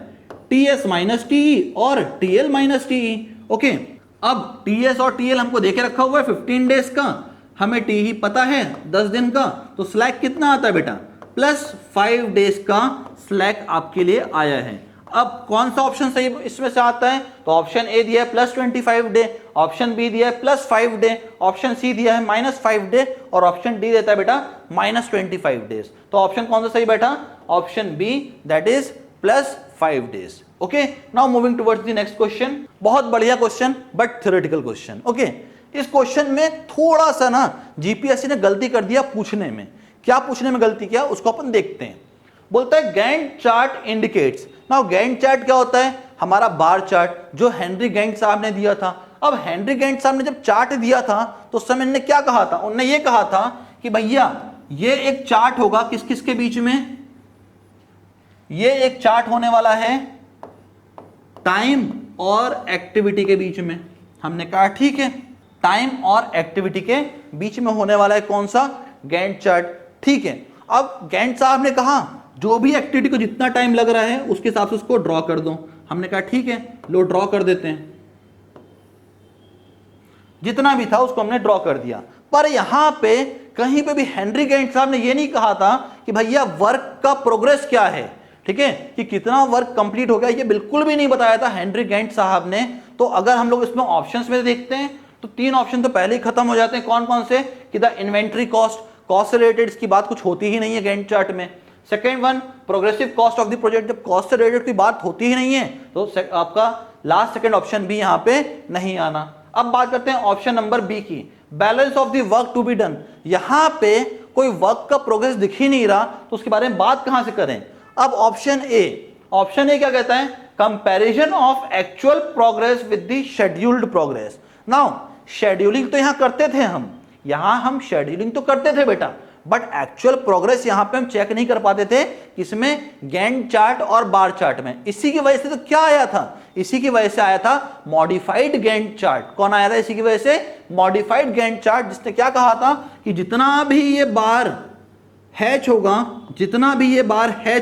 TS माइनस TE और TL माइनस TE। ओके, अब TS और TL हमको देके रखा हुआ है 15 डेज का, हमें TE पता है 10 दिन का, तो स्लैक कितना आता है बेटा, प्लस 5 डेज का स्लैक आपके लिए आया है। अब कौन सा ऑप्शन सही इसमें से आता है, तो ऑप्शन ए दिया है प्लस 25 डे, ऑप्शन बी दिया है प्लस 5 डे, ऑप्शन सी दिया है माइनस 5 डे और ऑप्शन डी देता है बेटा माइनस 25 डेज। तो ऑप्शन कौन सा सही बैठा, option B, that is plus 5 days. Okay, now moving towards the next question. बहुत बढ़िया question but theoretical question. Okay, इस क्वेश्चन में थोड़ा सा ना जीपीएससी ने गलती कर दिया पूछने में। क्या पूछने में गलती किया उसको अपन देखते हैं। बोलता है Gantt chart indicates. Now Gantt chart क्या होता है, हमारा बार चार्ट जो हेनरी गैंट साहब ने दिया था। अब हेनरी गैंट साहब ने जब चार्ट दिया था तो उस समय ने क्या कहा था, उन्होंने ये कहा था कि भैया ये एक चार्ट होगा किस किस के बीच में, ये एक चार्ट होने वाला है टाइम और एक्टिविटी के बीच में। हमने कहा ठीक है, टाइम और एक्टिविटी के बीच में होने वाला है कौन सा, गैंट चार्ट। ठीक है, अब गैंट साहब ने कहा जो भी एक्टिविटी को जितना टाइम लग रहा है उसके हिसाब से उसको ड्रॉ कर दो। हमने कहा ठीक है, लो ड्रॉ कर देते हैं। जितना भी था उसको हमने ड्रॉ कर दिया। पर यहां पे कहीं पे भी हेनरी गैंट साहब ने ये नहीं कहा था कि भैया वर्क का प्रोग्रेस क्या है, ठीक है, कि कितना वर्क कंप्लीट हो गया, ये बिल्कुल भी नहीं बताया था हेनरी गैंट साहब ने। तो अगर हम लोग इसमें ऑप्शंस में देखते हैं तो 3 ऑप्शन तो पहले ही खत्म हो जाते हैं। कौन कौन से, कि the inventory cost, cost related इसकी बात कुछ होती ही नहीं है गैंट चार्ट में। Second one, progressive cost of the project, जब कॉस्ट से रिलेटेड की बात होती ही नहीं है तो आपका लास्ट सेकेंड ऑप्शन भी यहां पे नहीं आना। अब बात करते हैं ऑप्शन नंबर बी की, balance of the work to be done. यहां पे कोई वर्क का प्रोग्रेस दिख ही नहीं रहा तो उसके बारे में बात कहां से करें। अब ऑप्शन ए क्या कहता है, comparison of actual progress with the scheduled progress. Now scheduling तो यहां करते थे हम शेड्यूलिंग तो करते थे बेटा, बट एक्चुअल प्रोग्रेस यहां पे हम चेक नहीं कर पाते थे, किसमें, गैंट चार्ट और बार चार्ट में। इसी की वजह से तो क्या आया था, इसी की वजह से आया था मॉडिफाइड गैंट चार्ट। कौन आया था इसी की वजह से, मॉडिफाइड गैंट चार्ट, जिसने क्या कहा था कि जितना भी ये बार हैच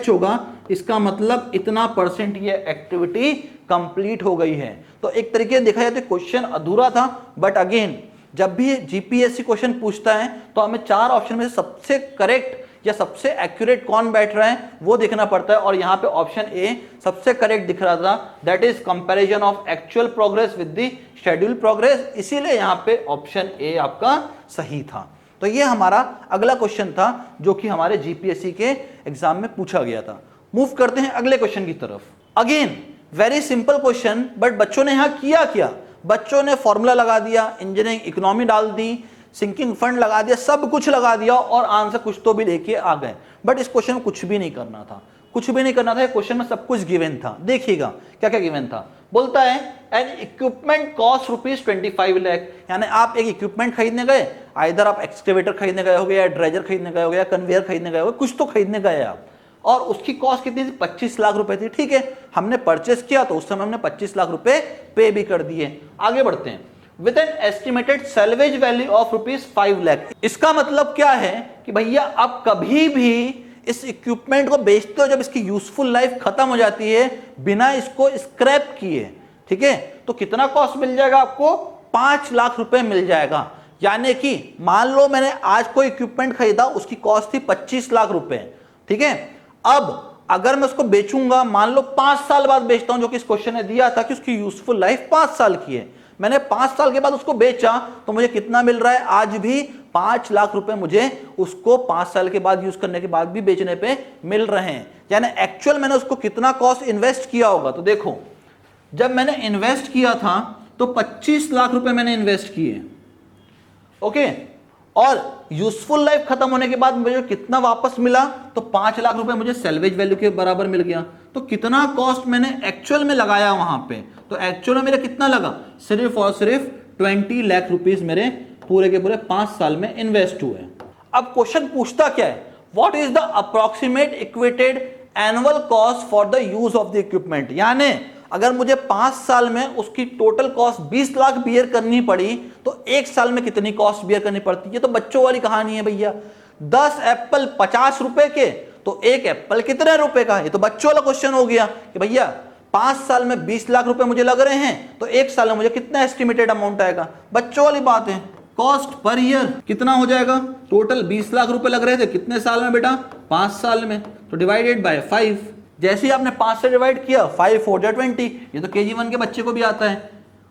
होगा इसका मतलब इतना परसेंट ये एक्टिविटी कंप्लीट हो गई है। तो एक तरीके से देखा जाए तो क्वेश्चन अधूरा था, बट अगेन जब भी जीपीएससी क्वेश्चन पूछता है तो हमें 4 ऑप्शन में से सबसे करेक्ट या सबसे एक्यूरेट कौन बैठ रहा है वो देखना पड़ता है। और यहां पे ऑप्शन ए सबसे करेक्ट दिख रहा था, that is comparison of actual progress with the schedule progress, इसीलिए यहां पे ऑप्शन ए आपका सही था। तो ये हमारा अगला क्वेश्चन था जो कि हमारे जीपीएससी के एग्जाम में पूछा गया था। मूव करते हैं अगले क्वेश्चन की तरफ। Again very simple question, but बच्चों ने यहां किया क्या, बच्चों ने फॉर्मूला लगा दिया, इंजीनियरिंग इकोनॉमी डाल दी, सिंकिंग फंड लगा दिया, सब कुछ लगा दिया और आंसर कुछ तो भी लेके आ गए। बट इस क्वेश्चन में कुछ भी नहीं करना था, क्वेश्चन में सब कुछ गिवन था। देखिएगा क्या क्या गिवन था। बोलता है एन इक्विपमेंट कॉस्ट ₹25 लाख, यानी आप एक इक्विपमेंट खरीदने गए, आइदर आप एक्सकेवेटर खरीदने गए होगे या ड्रेजर खरीदने गए होगे या कन्वेयर खरीदने गए होगे, कुछ तो खरीदने गए आप, और उसकी कॉस्ट कितनी थी, 25 लाख रुपए थी। ठीक है, हमने परचेस किया तो उस समय हमने 25 लाख रुपए पे भी कर दिए। आगे बढ़ते हैं, with an estimated salvage value of ₹5 lakh. इसका मतलब क्या है कि भैया आप कभी भी इस इक्विपमेंट को बेचते हो जब इसकी यूजफुल लाइफ खत्म हो जाती है बिना इसको स्क्रैप किए, ठीक है, तो कितना कॉस्ट मिल जाएगा आपको, 5 लाख रुपए मिल जाएगा। यानी कि मान लो मैंने आज कोई इक्विपमेंट खरीदा, उसकी कॉस्ट थी 25 लाख रुपए, ठीक है, अब अगर मैं उसको बेचूंगा, मान लो 5 साल बाद बेचता हूं, जो कि इस क्वेश्चन ने दिया था कि उसकी यूजफुल लाइफ 5 साल की है, मैंने 5 साल के बाद उसको बेचा तो मुझे कितना मिल रहा है, आज भी 5 लाख रुपए मुझे उसको 5 साल के बाद यूज करने के बाद भी बेचने पे मिल रहे हैं। यानी एक्चुअल मैंने उसको कितना कॉस्ट इन्वेस्ट किया होगा, तो देखो जब मैंने इन्वेस्ट किया था तो 25 लाख रुपए मैंने इन्वेस्ट किए, ओके, और यूजफुल लाइफ खत्म होने के बाद मुझे कितना वापस मिला, तो 5 लाख रुपए मुझे सैल्वेज वैल्यू के बराबर मिल गया। तो कितना कॉस्ट मैंने एक्चुअल में लगाया वहां पे, तो एक्चुअल में मेरा कितना लगा, सिर्फ और सिर्फ 20 लाख रुपीस मेरे पूरे के पूरे 5 साल में इन्वेस्ट हुए। अब क्वेश्चन पूछता क्या है, what is the approximate equated annual cost for the use of the equipment. यानी अगर मुझे 5 साल में उसकी टोटल कॉस्ट 20 लाख बियर करनी पड़ी तो 1 साल में कितनी कॉस्ट बियर करनी पड़ती है। तो बच्चों वाली कहानी है भैया, 10 एप्पल 50 रुपए के, तो 1 एप्पल कितने रुपए का, ये तो बच्चों वाला क्वेश्चन हो गया कि भैया 5 साल में 20 लाख रुपए मुझे लग रहे हैं, तो 1 साल में मुझे कितना एस्टिमेटेड अमाउंट आएगा? बच्चों वाली बात है, कॉस्ट पर ईयर कितना हो जाएगा? टोटल 20 लाख रुपए लग रहे थे, कितने साल में बेटा? 5 साल में, तो डिवाइडेड बाय 5। जैसे ही आपने 5 से डिवाइड किया, 5 4 जा 20, ये तो KG1 के बच्चे को भी आता है।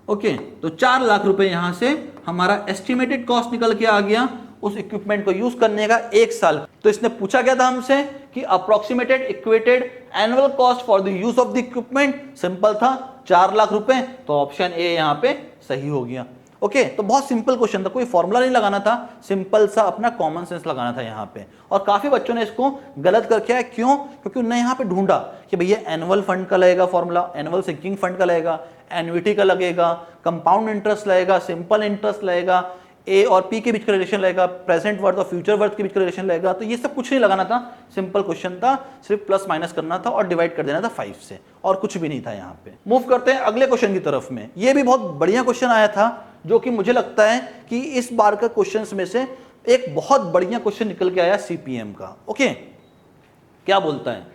ओके, तो 4 लाख रुपए यहां से हमारा एस्टिमेटेड कॉस्ट निकल के आ गया उस इक्विपमेंट को यूज करने का 1 साल। तो इसने पूछा क्या था हमसे कि approximated equated annual cost for the use of the equipment, simple था 4 लाख रुपए, तो ऑप्शन ए यहां पे सही हो गया। ओके, तो बहुत सिंपल क्वेश्चन था, कोई फॉर्मूला नहीं लगाना था, सिंपल सा अपना कॉमन सेंस लगाना था यहाँ पे। और काफी बच्चों ने इसको गलत करके आया, क्यों? क्योंकि उन्होंने यहाँ पे ढूंढा कि भैया एनुअल फंड का लगेगा फॉर्मूला, एनुअल सिंकिंग फंड का लगेगा, एन्युटी का लगेगा, कंपाउंड इंटरेस्ट लगेगा, सिंपल इंटरेस्ट लगेगा, ए और पी के बीच का रिलेशन लगेगा, प्रेजेंट वर्थ और फ्यूचर वर्थ के बीच का रिलेशन लगेगा। तो ये सब कुछ नहीं लगाना था, सिंपल क्वेश्चन था, सिर्फ प्लस माइनस करना था और डिवाइड कर देना था 5 से, और कुछ भी नहीं था यहाँ पे। मूव करते हैं अगले क्वेश्चन की तरफ में। ये भी बहुत बढ़िया क्वेश्चन आया था, जो कि मुझे लगता है कि इस बार का क्वेश्चन में से एक बहुत बढ़िया क्वेश्चन निकल के आया CPM का। ओके, क्या बोलता है?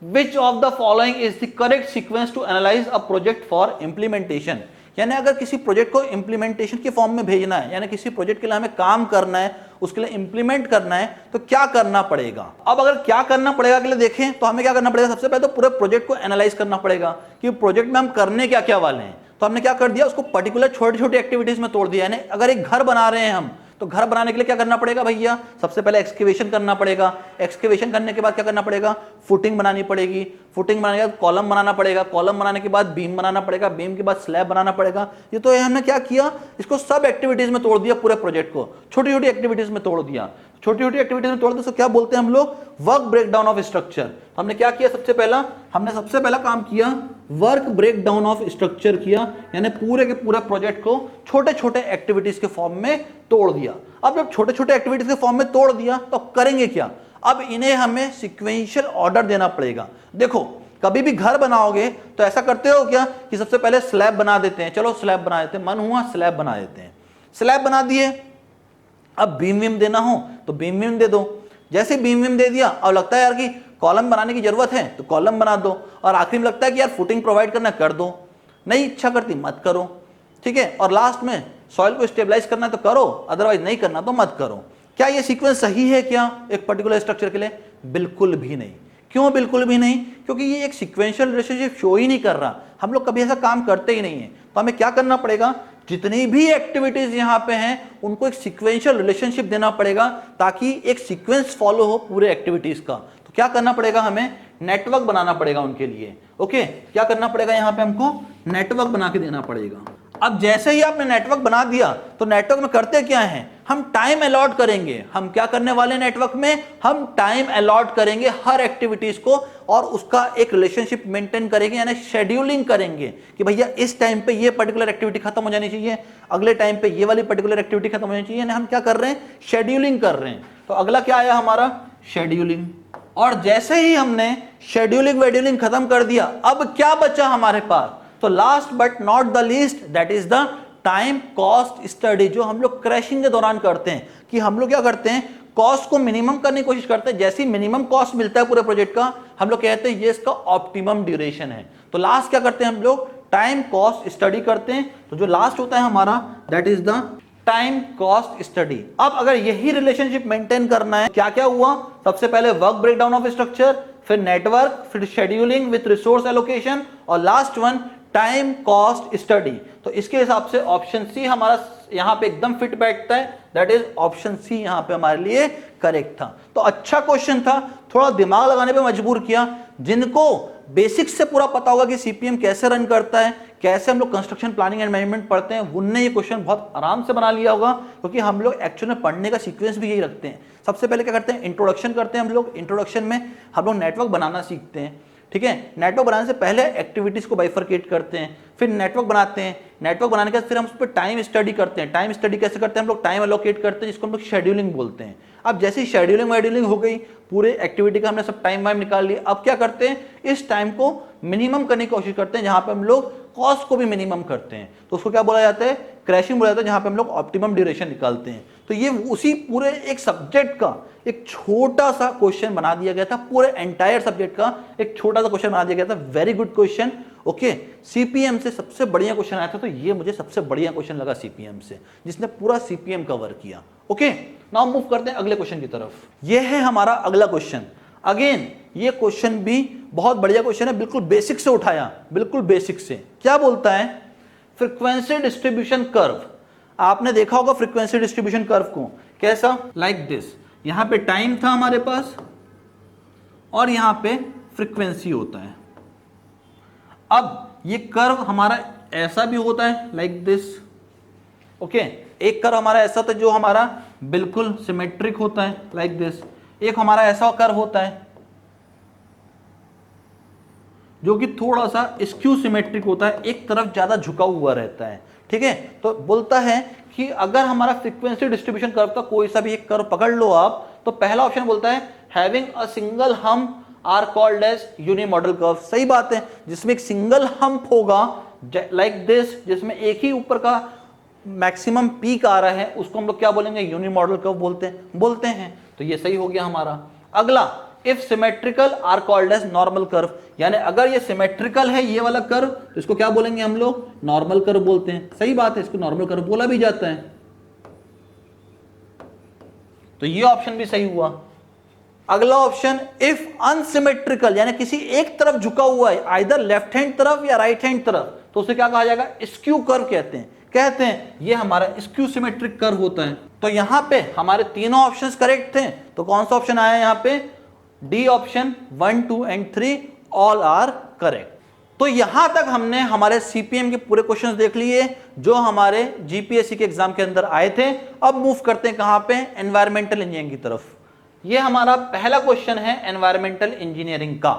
Which of the following is the correct sequence to analyse a project for implementation. यानी अगर किसी प्रोजेक्ट को इंप्लीमेंटेशन के फॉर्म में भेजना है, यानी किसी प्रोजेक्ट के लिए हमें काम करना है, उसके लिए इंप्लीमेंट करना है, तो क्या करना पड़ेगा? अब अगर क्या करना पड़ेगा के लिए देखें तो हमें क्या करना पड़ेगा? सबसे पहले तो पूरे प्रोजेक्ट को एनालाइज करना पड़ेगा कि प्रोजेक्ट में हम करने क्या क्या वाले हैं। तो हमने क्या कर दिया, उसको पर्टिकुलर छोटी छोटी एक्टिविटीज में तोड़ दिया। यानी अगर एक घर बना रहे हैं हम, तो घर बनाने के लिए क्या करना पड़ेगा भैया? सबसे पहले एक्सकेवेशन करना पड़ेगा, एक्सकेवेशन करने के बाद क्या करना पड़ेगा? फुटिंग बनानी पड़ेगी, फुटिंग बनाने के बाद कॉलम बनाना पड़ेगा, कॉलम बनाने के बाद बीम बनाना पड़ेगा, बीम के बाद स्लैब बनाना पड़ेगा। ये तो हमने क्या किया, इसको सब एक्टिविटीज में तोड़ दिया, पूरे प्रोजेक्ट को छोटी छोटी एक्टिविटीज में तोड़ दिया। छोटी छोटी एक्टिविटीज में तोड़ दिया तो क्या बोलते हैं हम लोग? Work breakdown of structure. हमने क्या किया? सबसे पहला काम किया, वर्क ब्रेकडाउन ऑफ स्ट्रक्चर किया, यानी पूरे के पूरे प्रोजेक्ट को छोटे छोटे एक्टिविटीज के फॉर्म में तोड़ दिया। अब जब छोटे छोटे एक्टिविटीज के फॉर्म में तोड़ दिया तो करेंगे क्या? अब इन्हें हमें सीक्वेंशियल ऑर्डर देना पड़ेगा। देखो, कभी भी घर बनाओगे तो ऐसा करते हो क्या कि सबसे पहले स्लैब बना देते हैं, चलो स्लैब बना देते हैं, मन हुआ स्लैब बना देते हैं, स्लैब बना दिए। अब बीम विम देना हो तो बीम विम दे दो। जैसे बीम विम दे दिया, अब लगता है यार कि कॉलम बनाने की जरूरत है तो कॉलम बना दो, और आखिरी में लगता है कि यार फुटिंग प्रोवाइड करना, कर दो। नहीं इच्छा करती मत करो, ठीक है। और लास्ट में सॉइल को स्टेबलाइज करना तो करो, अदरवाइज नहीं करना तो मत करो। क्या ये सीक्वेंस सही है क्या एक पर्टिकुलर स्ट्रक्चर के लिए? बिल्कुल भी नहीं। क्यों बिल्कुल भी नहीं? क्योंकि ये एक सीक्वेंशियल रिलेशनशिप शो ही नहीं कर रहा। हम लोग कभी ऐसा काम करते ही नहीं है। तो हमें क्या करना पड़ेगा, जितनी भी एक्टिविटीज यहां पे हैं उनको एक सीक्वेंशियल रिलेशनशिप देना पड़ेगा, ताकि एक सीक्वेंस फॉलो हो पूरे एक्टिविटीज का। तो क्या करना पड़ेगा, हमें नेटवर्क बनाना पड़ेगा उनके लिए। ओके, क्या करना पड़ेगा, यहां पे हमको नेटवर्क बना के देना पड़ेगा। अब जैसे ही आपने नेटवर्क बना दिया तो नेटवर्क में करते क्या है, हम टाइम अलॉट करेंगे। हम क्या करने वाले नेटवर्क में, हम टाइम अलॉट करेंगे हर एक्टिविटीज को, और उसका एक रिलेशनशिप मेंटेन करेंगे, यानी शेड्यूलिंग करेंगे कि भैया इस टाइम पे ये पर्टिकुलर एक्टिविटी खत्म हो जानी चाहिए, अगले टाइम पे ये वाली पर्टिकुलर एक्टिविटी खत्म हो जानी चाहिए। यानी हम क्या कर रहे हैं, शेड्यूलिंग कर रहे हैं। तो अगला क्या आया हमारा, शेड्यूलिंग। और जैसे ही हमने शेड्यूलिंग वेड्यूलिंग खत्म कर दिया, अब क्या बचा हमारे पास, तो last but not the least, that is the time cost study, जो हम लोग क्रैशिंग के दौरान करते हैं। कि हम लोग क्या करते हैं, कॉस्ट को मिनिमम करने की कोशिश करते हैं। जैसे ही मिनिमम कॉस्ट मिलता है पूरे प्रोजेक्ट का, हम लोग कहते हैं ये इसका ऑप्टिमम ड्यूरेशन है। तो लास्ट क्या करते हैं हम लोग, टाइम कॉस्ट स्टडी करते हैं। तो जो लास्ट होता है हमारा, that is the time cost study. अब अगर यही रिलेशनशिप मेंटेन करना है, क्या क्या हुआ, सबसे पहले वर्क ब्रेकडाउन ऑफ स्ट्रक्चर, फिर नेटवर्क, फिर शेड्यूलिंग विथ रिसोर्स एलोकेशन, और last one time cost study. तो इसके हिसाब से ऑप्शन सी हमारा यहां पे एकदम फिट बैठता है, दैट इज ऑप्शन सी यहां पे हमारे लिए करेक्ट था। तो अच्छा क्वेश्चन था, थोड़ा दिमाग लगाने पे मजबूर किया। जिनको बेसिक्स से पूरा पता होगा कि सीपीएम कैसे रन करता है, कैसे हम लोग कंस्ट्रक्शन प्लानिंग एंड मैनेजमेंट पढ़ते हैं, उनने ये क्वेश्चन बहुत आराम से बना लिया होगा। क्योंकि हम लोग एक्चुअली में पढ़ने का सीक्वेंस भी यही रखते हैं। सबसे पहले क्या करते हैं, इंट्रोडक्शन करते हैं हम लोग। इंट्रोडक्शन में हम लोग नेटवर्क बनाना सीखते हैं, ठीक है। नेटवर्क बनाने से पहले एक्टिविटीज को बाइफरकेट करते हैं, फिर नेटवर्क बनाते हैं। नेटवर्क बनाने के बाद फिर हम उस पर टाइम स्टडी करते हैं। टाइम स्टडी कैसे करते हैं, हम लोग टाइम एलोकेट करते हैं, जिसको हम लोग शेड्यूलिंग बोलते हैं। अब जैसे ही शेड्यूलिंग वेड्यूलिंग हो गई, पूरे एक्टिविटी का हमने सब टाइम वाइम निकाल लिया, अब क्या करते हैं, इस टाइम को मिनिमम करने की कोशिश करते हैं, जहां पे हम लोग कॉस्ट को भी मिनिमम करते हैं। तो उसको क्या बोला जाता है, क्रैशिंग बोला जाता है, जहां पे हम लोग ऑप्टिमम ड्यूरेशन निकालते हैं। तो ये उसी पूरे एक सब्जेक्ट का एक छोटा सा क्वेश्चन बना दिया गया था, पूरे एंटायर सब्जेक्ट का एक छोटा सा क्वेश्चन बना दिया गया था। Very good question. Okay, CPM से सबसे बढ़िया क्वेश्चन आया था, तो ये मुझे सबसे बढ़िया क्वेश्चन लगा सीपीएम से, जिसने पूरा सीपीएम कवर किया। ओके, नाउ मूव करते हैं अगले क्वेश्चन की तरफ। ये है हमारा अगला क्वेश्चन। अगेन ये क्वेश्चन भी बहुत बढ़िया क्वेश्चन है, बिल्कुल बेसिक से उठाया, बिल्कुल बेसिक से। क्या बोलता है, फ्रीक्वेंसी डिस्ट्रीब्यूशन कर्व। आपने देखा होगा फ्रीक्वेंसी डिस्ट्रीब्यूशन कर्व को, कैसा, लाइक दिस। यहां पे टाइम था हमारे पास और यहां पे फ्रीक्वेंसी होता है। अब ये कर्व हमारा ऐसा भी होता है, लाइक दिस। ओके, एक कर्व हमारा ऐसा होता है जो हमारा बिल्कुल सिमेट्रिक होता है, लाइक दिस। एक हमारा ऐसा कर्व होता है जो कि थोड़ा सा स्क्यू सिमेट्रिक होता है, एक तरफ ज्यादा झुका हुआ रहता है। ठीक है, तो बोलता है कि अगर हमारा फ्रीक्वेंसी डिस्ट्रीब्यूशन कर्व का कोई सा भी एक कर्व पकड़ लो आप, तो पहला ऑप्शन बोलता है having a single hump are called as unimodal curve. सही बात है, जिसमें एक सिंगल हम्प होगा लाइक दिस, जिसमें एक ही ऊपर का मैक्सिमम पीक आ रहा है, उसको हम लोग क्या बोलेंगे, यूनिमॉडल कर्व बोलते हैं। तो ये सही हो गया हमारा। अगला, if symmetrical are called as normal curve, यानी अगर ये सिमेट्रिकल है ये वाला कर्व, तो इसको क्या बोलेंगे हम लोग, नॉर्मल कर्व बोलते हैं। सही बात है, इसको नॉर्मल कर्व बोला भी जाता है। तो ये ऑप्शन भी सही हुआ। अगला ऑप्शन, इफ अनसिमेट्रिकल, यानी किसी एक तरफ झुका हुआ है, आइदर लेफ्ट हैंड तरफ या राइट हैंड तरफ, तो उसे क्या कहा जाएगा, स्क्यू कर्व कहते हैं ये हमारा स्क्यू सिमेट्रिक कर्व होता है। तो यहां पे हमारे तीनों ऑप्शंस करेक्ट थे, तो कौन सा ऑप्शन आया यहां पे, D option, 1, 2 and 3 all are correct. तो यहां तक हमने हमारे सीपीएम के पूरे क्वेश्चंस देख लिए जो हमारे जीपीएससी के एग्जाम के अंदर आए थे। अब मूव करते हैं कहां पे, एनवायरमेंटल इंजीनियरिंग की तरफ। ये हमारा पहला क्वेश्चन है एनवायरमेंटल इंजीनियरिंग का।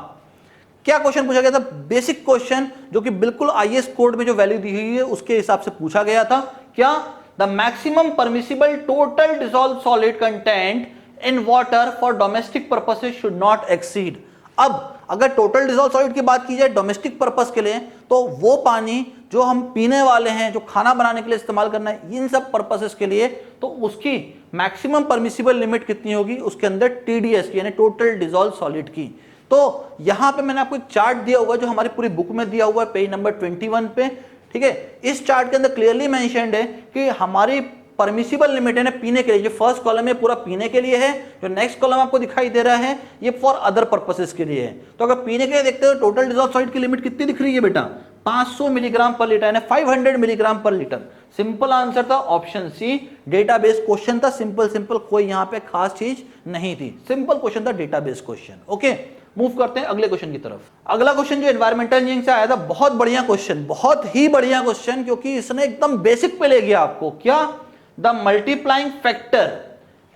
क्या क्वेश्चन पूछा गया था, बेसिक क्वेश्चन जो कि बिल्कुल आईएएस कोड में जो वैल्यू दी हुई है उसके हिसाब से पूछा गया था। क्या, the maximum permissible total dissolve solid content in water for domestic purposes should not exceed. अब अगर टोटल डिसॉल्व सॉलिड की बात की जाए डोमेस्टिक पर्पस के लिए, तो वो पानी जो हम पीने वाले हैं, जो खाना बनाने के लिए इस्तेमाल करना है, इन सब पर्पसेस के लिए, तो उसकी मैक्सिमम परमिसिबल लिमिट कितनी होगी, उसके अंदर टीडीएस यानी टोटल डिसॉल्व सॉलिड की। तो यहां पे मैंने आपको एक चार्ट दिया हुआ है जो हमारी पूरी बुक में दिया हुआ है, पेज नंबर 21 पे। ठीक है, इस चार्ट के अंदर क्लियरली मेंशन्ड है कि हमारी परमिसिबल लिमिट है ना पीने के लिए, जो फर्स्ट कॉलम है पूरा पीने के लिए है, जो नेक्स्ट कॉलम आपको दिखाई दे रहा है ये फॉर अदर पर्पसेस के लिए है। तो अगर पीने के लिए देखते हो टोटल डिसॉल्व सॉलिड की लिमिट कितनी दिख रही है बेटा, 500 मिलीग्राम पर लीटर, यानी 500 मिलीग्राम पर लीटर। सिंपल आंसर था ऑप्शन सी, डेटाबेस क्वेश्चन था, सिंपल, कोई यहां पे खास चीज नहीं थी, सिंपल क्वेश्चन था, डेटाबेस क्वेश्चन। ओके, मूव करते हैं अगले क्वेश्चन की तरफ। अगला क्वेश्चन जो एनवायरमेंटल इंजीनियरिंग से आया था, बहुत बढ़िया क्वेश्चन, बहुत ही बढ़िया क्वेश्चन, क्योंकि इसने एकदम बेसिक पे ले गया आपको। क्या, the multiplying factor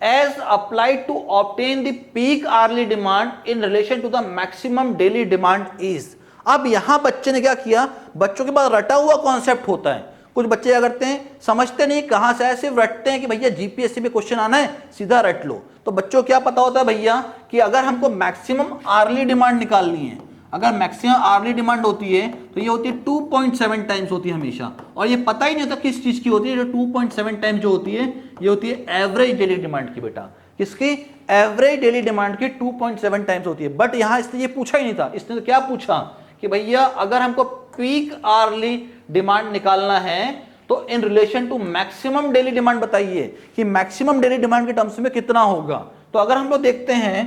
as applied to obtain the peak hourly demand in relation to the maximum daily demand is। अब यहां बच्चे ने क्या किया, बच्चों के पास रटा हुआ कॉन्सेप्ट होता है। कुछ बच्चे क्या करते हैं, समझते नहीं कहां से आए, सिर्फ रटते हैं कि भैया जीपीएससी में क्वेश्चन आना है सीधा रट लो। तो बच्चों क्या पता होता है भैया कि अगर हमको मैक्सिमम आर्ली डिमांड निकालनी है, अगर मैक्सिमम आर्ली डिमांड होती है तो ये होती है 2.7 टाइम्स होती है हमेशा, और ये पता ही नहीं होता किस चीज की होती है। जो 2.7 टाइम्स जो होती है ये होती है एवरेज डेली डिमांड की बेटा, किसकी, एवरेज डेली डिमांड की 2.7 टाइम्स होती है। बट यहां इसने ये पूछा ही नहीं था, इसने तो क्या पूछा कि भैया अगर हमको पीक आर्ली डिमांड निकालना है तो in relation to maximum daily demand बताइए कि मैक्सिमम डेली डिमांड के टर्म्स में कितना होगा। तो अगर हम लोग देखते हैं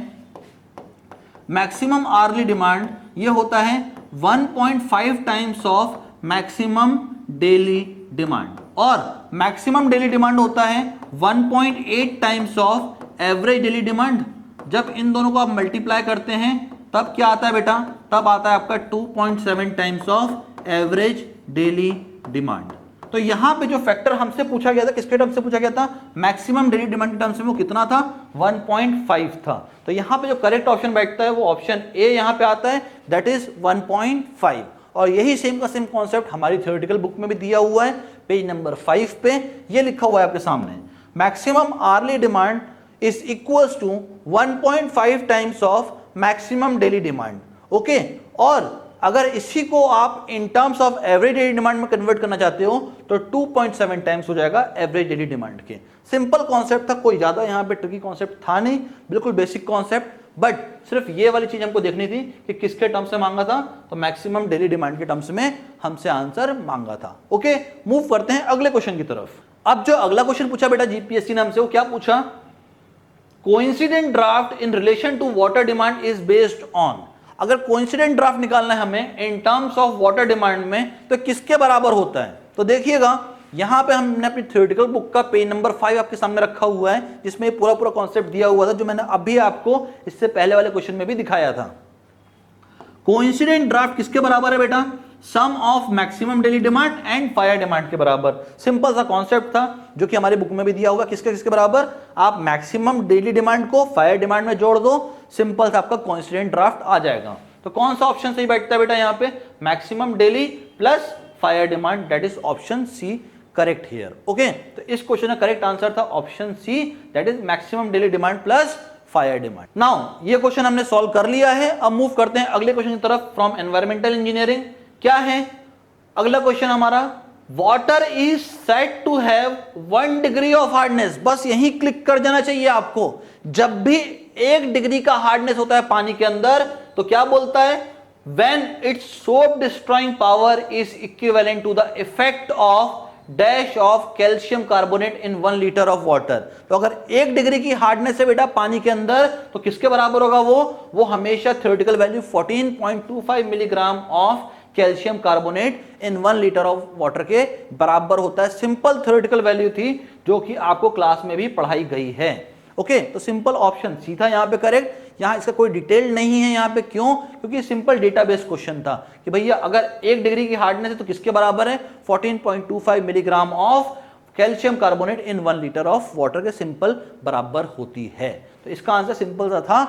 मैक्सिमम आर्ली डिमांड ये होता है 1.5 times of maximum daily demand, और मैक्सिमम डेली डिमांड होता है 1.8 times of average daily demand. जब इन दोनों को आप मल्टीप्लाई करते हैं तब क्या आता है बेटा, तब आता है आपका 2.7 times of average daily demand. तो यहां पे जो फैक्टर हमसे पूछा गया था, किसके टर्म से पूछा गया था, मैक्सिमम डेली डिमांड के टर्म्स में, वो कितना था, 1.5 था। तो यहां पे जो करेक्ट ऑप्शन बैठता है वो ऑप्शन ए यहां पे आता है, दैट इज 1.5। और यही सेम का सेम कॉन्सेप्ट हमारी थ्योरेटिकल बुक में भी दिया हुआ है, पेज नंबर 5 पे ये लिखा हुआ है आपके सामने, maximum early demand is equals to 1.5 times of maximum daily demand. Okay, और अगर इसी को आप in terms of average daily demand में कन्वर्ट करना चाहते हो तो 2.7 टाइम्स हो जाएगा एवरेज डेली डिमांड के। सिंपल कॉन्सेप्ट था, कोई ज्यादा यहां पे ट्रिकी कॉन्सेप्ट था नहीं, बिल्कुल बेसिक कॉन्सेप्ट, बट सिर्फ ये वाली चीज हमको देखनी थी कि किसके टर्म्स में मांगा था, तो मैक्सिमम डेली डिमांड के टर्म्स में हमसे आंसर मांगा था। ओके, मूव करते हैं अगले क्वेश्चन की तरफ। अब जो अगला क्वेश्चन पूछा बेटा जीपीएससी ने हमसे, वो क्या पूछा, coincident draft in relation to water demand is based on. अगर कोइंसिडेंट ड्राफ्ट निकालना है हमें in terms of water demand में, तो किसके बराबर होता है। तो देखिएगा यहां पे हमने अपनी थ्योरेटिकल बुक का पेज नंबर 5 आपके सामने रखा हुआ है, जिसमें पूरा पूरा कॉन्सेप्ट दिया हुआ था, जो मैंने अभी आपको इससे पहले वाले क्वेश्चन में भी दिखाया था। कोइंसिडेंट ड्राफ्ट किसके बराबर है बेटा, sum of maximum daily demand and fire demand के बराबर। सिंपल सा कॉन्सेप्ट था जो कि हमारी बुक में भी दिया हुआ, किसके किसके बराबर, आप मैक्सिमम डेली डिमांड को फायर डिमांड में जोड़ दो, सिंपल सा आपका कोइंसिडेंट ड्राफ्ट आ जाएगा। तो कौन सा ऑप्शन सही बैठता है बेटा यहाँ पे, maximum daily plus fire demand, that is option C correct here. Okay, तो इस क्वेश्चन का करेक्ट आंसर था option C, that is maximum daily demand plus fire demand. Now ये क्वेश्चन हमने सॉल्व कर लिया है। अब मूव करते हैं अगले क्वेश्चन की तरफ फ्रॉम एनवायरमेंटल इंजीनियरिंग। क्या है अगला क्वेश्चन हमारा, water is said to have 1 degree of hardness. बस यहीं क्लिक कर जाना चाहिए आपको। जब भी 1 डिग्री का हार्डनेस होता है पानी के अंदर, तो क्या बोलता है, when its soap destroying power is equivalent to the effect of dash of calcium carbonate in 1 litre of water. तो अगर 1 डिग्री की हार्डनेस है बेटा पानी के अंदर, तो किसके बराबर होगा वो हमेशा theoretical value 14.25 milligram of calcium carbonate in 1 litre of water के बराबर होता है। सिंपल थ्योरेटिकल वैल्यू थी जो कि आपको क्लास में भी पढ़ाई गई है। ओके, तो सिंपल ऑप्शन सी था यहाँ पे करेक्ट। यहाँ इसका कोई डिटेल नहीं है यहाँ पे, क्यों, क्योंकि सिंपल डेटाबेस क्वेश्चन था कि भैया अगर 1 डिग्री की हार्डनेस है तो किसके बराबर है, 14.25 milligram of calcium carbonate in 1 litre of water के सिंपल बराबर होती है। तो इसका आंसर सिंपल सा था।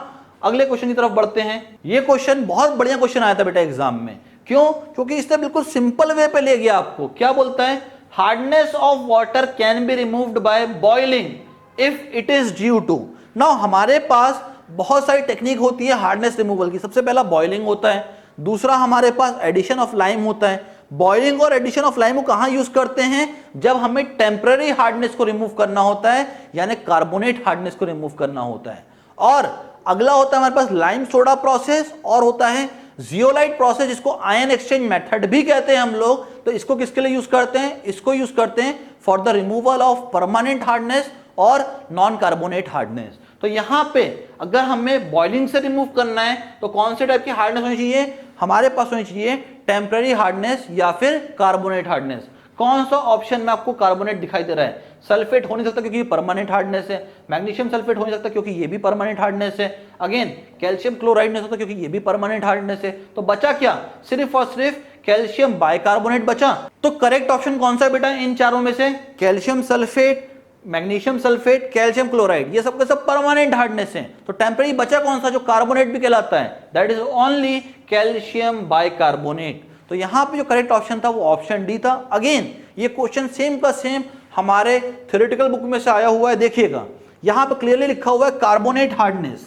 अगले क्वेश्चन की तरफ बढ़ते हैं। ये क्वेश्चन बहुत बढ़िया क्वेश्चन आया था बेटा एग्जाम में, क्यों, क्योंकि इसने बिल्कुल सिंपल वे पे ले गया आपको। क्या बोलता है, hardness of water can be removed by boiling if it is due to. Now हमारे पास बहुत सारी टेक्निक होती है हार्डनेस रिमूवल की। सबसे पहला बॉइलिंग होता है, दूसरा हमारे पास एडिशन ऑफ लाइम होता है। बॉइलिंग और एडिशन ऑफ लाइम को कहां यूज करते हैं, जब हमें टेम्पररी हार्डनेस को रिमूव करना होता है, यानी कार्बोनेट हार्डनेस को रिमूव करना होता है। और अगला होता है हमारे पास लाइम सोडा प्रोसेस, और होता है जियोलाइट प्रोसेस, जिसको आयन एक्सचेंज मेथड भी कहते हैं हम लोग। तो इसको किसके लिए यूज करते हैं, इसको यूज करते हैं for the removal of permanent hardness और नॉन कार्बोनेट हार्डनेस। तो यहां पे अगर हमें बॉइलिंग से रिमूव करना है तो कौन से टाइप की हार्डनेस होनी चाहिए, हमारे पास होनी चाहिए टेम्पररी हार्डनेस या फिर कार्बोनेट हार्डनेस। कौन सा ऑप्शन में आपको कार्बोनेट दिखाई दे रहा है, सल्फेट हो नहीं सकता क्योंकि ये परमानेंट हार्डनेस है, मैग्नीशियम सल्फेट हो नहीं सकता क्योंकि ये भी परमानेंट हार्डनेस है, अगेन कैल्शियम क्लोराइड नहीं हो सकता क्योंकि ये भी परमानेंट हार्डनेस है। तो बचा क्या, सिर्फ और सिर्फ कैल्शियम बाइकार्बोनेट बचा। तो करेक्ट ऑप्शन कौन सा है बेटा इन चारों में से, calcium sulphate, magnesium sulphate, calcium chloride, ये सब के सब परमानेंट हार्डनेस है। तो टेम्पररी बचा कौन सा, जो कार्बोनेट भी कहलाता है, that is only calcium bicarbonate. तो यहां पे जो करेक्ट ऑप्शन था वो ऑप्शन डी था। अगेन ये क्वेश्चन सेम का सेम हमारे थ्योरेटिकल बुक में से आया हुआ है। देखिएगा यहां पे क्लियरली लिखा हुआ है कार्बोनेट हार्डनेस।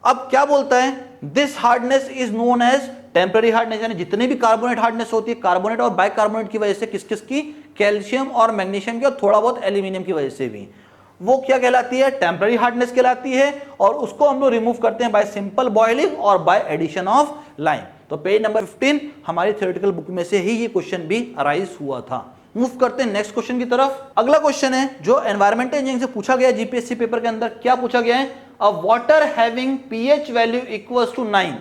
अब क्या बोलता है, this hardness is known as temporary hardness, यानी जितने भी कार्बोनेट हार्डनेस होती है कार्बोनेट और बाइकार्बोनेट की वजह से, किस किस की, कैल्शियम और मैग्नीशियम की और थोड़ा बहुत एल्यूमिनियम की वजह से भी, वो क्या कहलाती है, टेम्पररी हार्डनेस कहलाती है। और उसको हम लोग रिमूव करते हैं बाय सिंपल बॉइलिंग और बाय एडिशन ऑफ लाइम। तो पेज नंबर 15 हमारी थ्योरेटिकल बुक में से ही ये क्वेश्चन भी अराइज हुआ था। मूव करते हैं नेक्स्ट क्वेश्चन की तरफ। अगला क्वेश्चन है जो एनवायरमेंटल इंजीनियरिंग से पूछा गया जीपीएससी पेपर के अंदर। क्या पूछा गया है, a water having pH value equals to 9।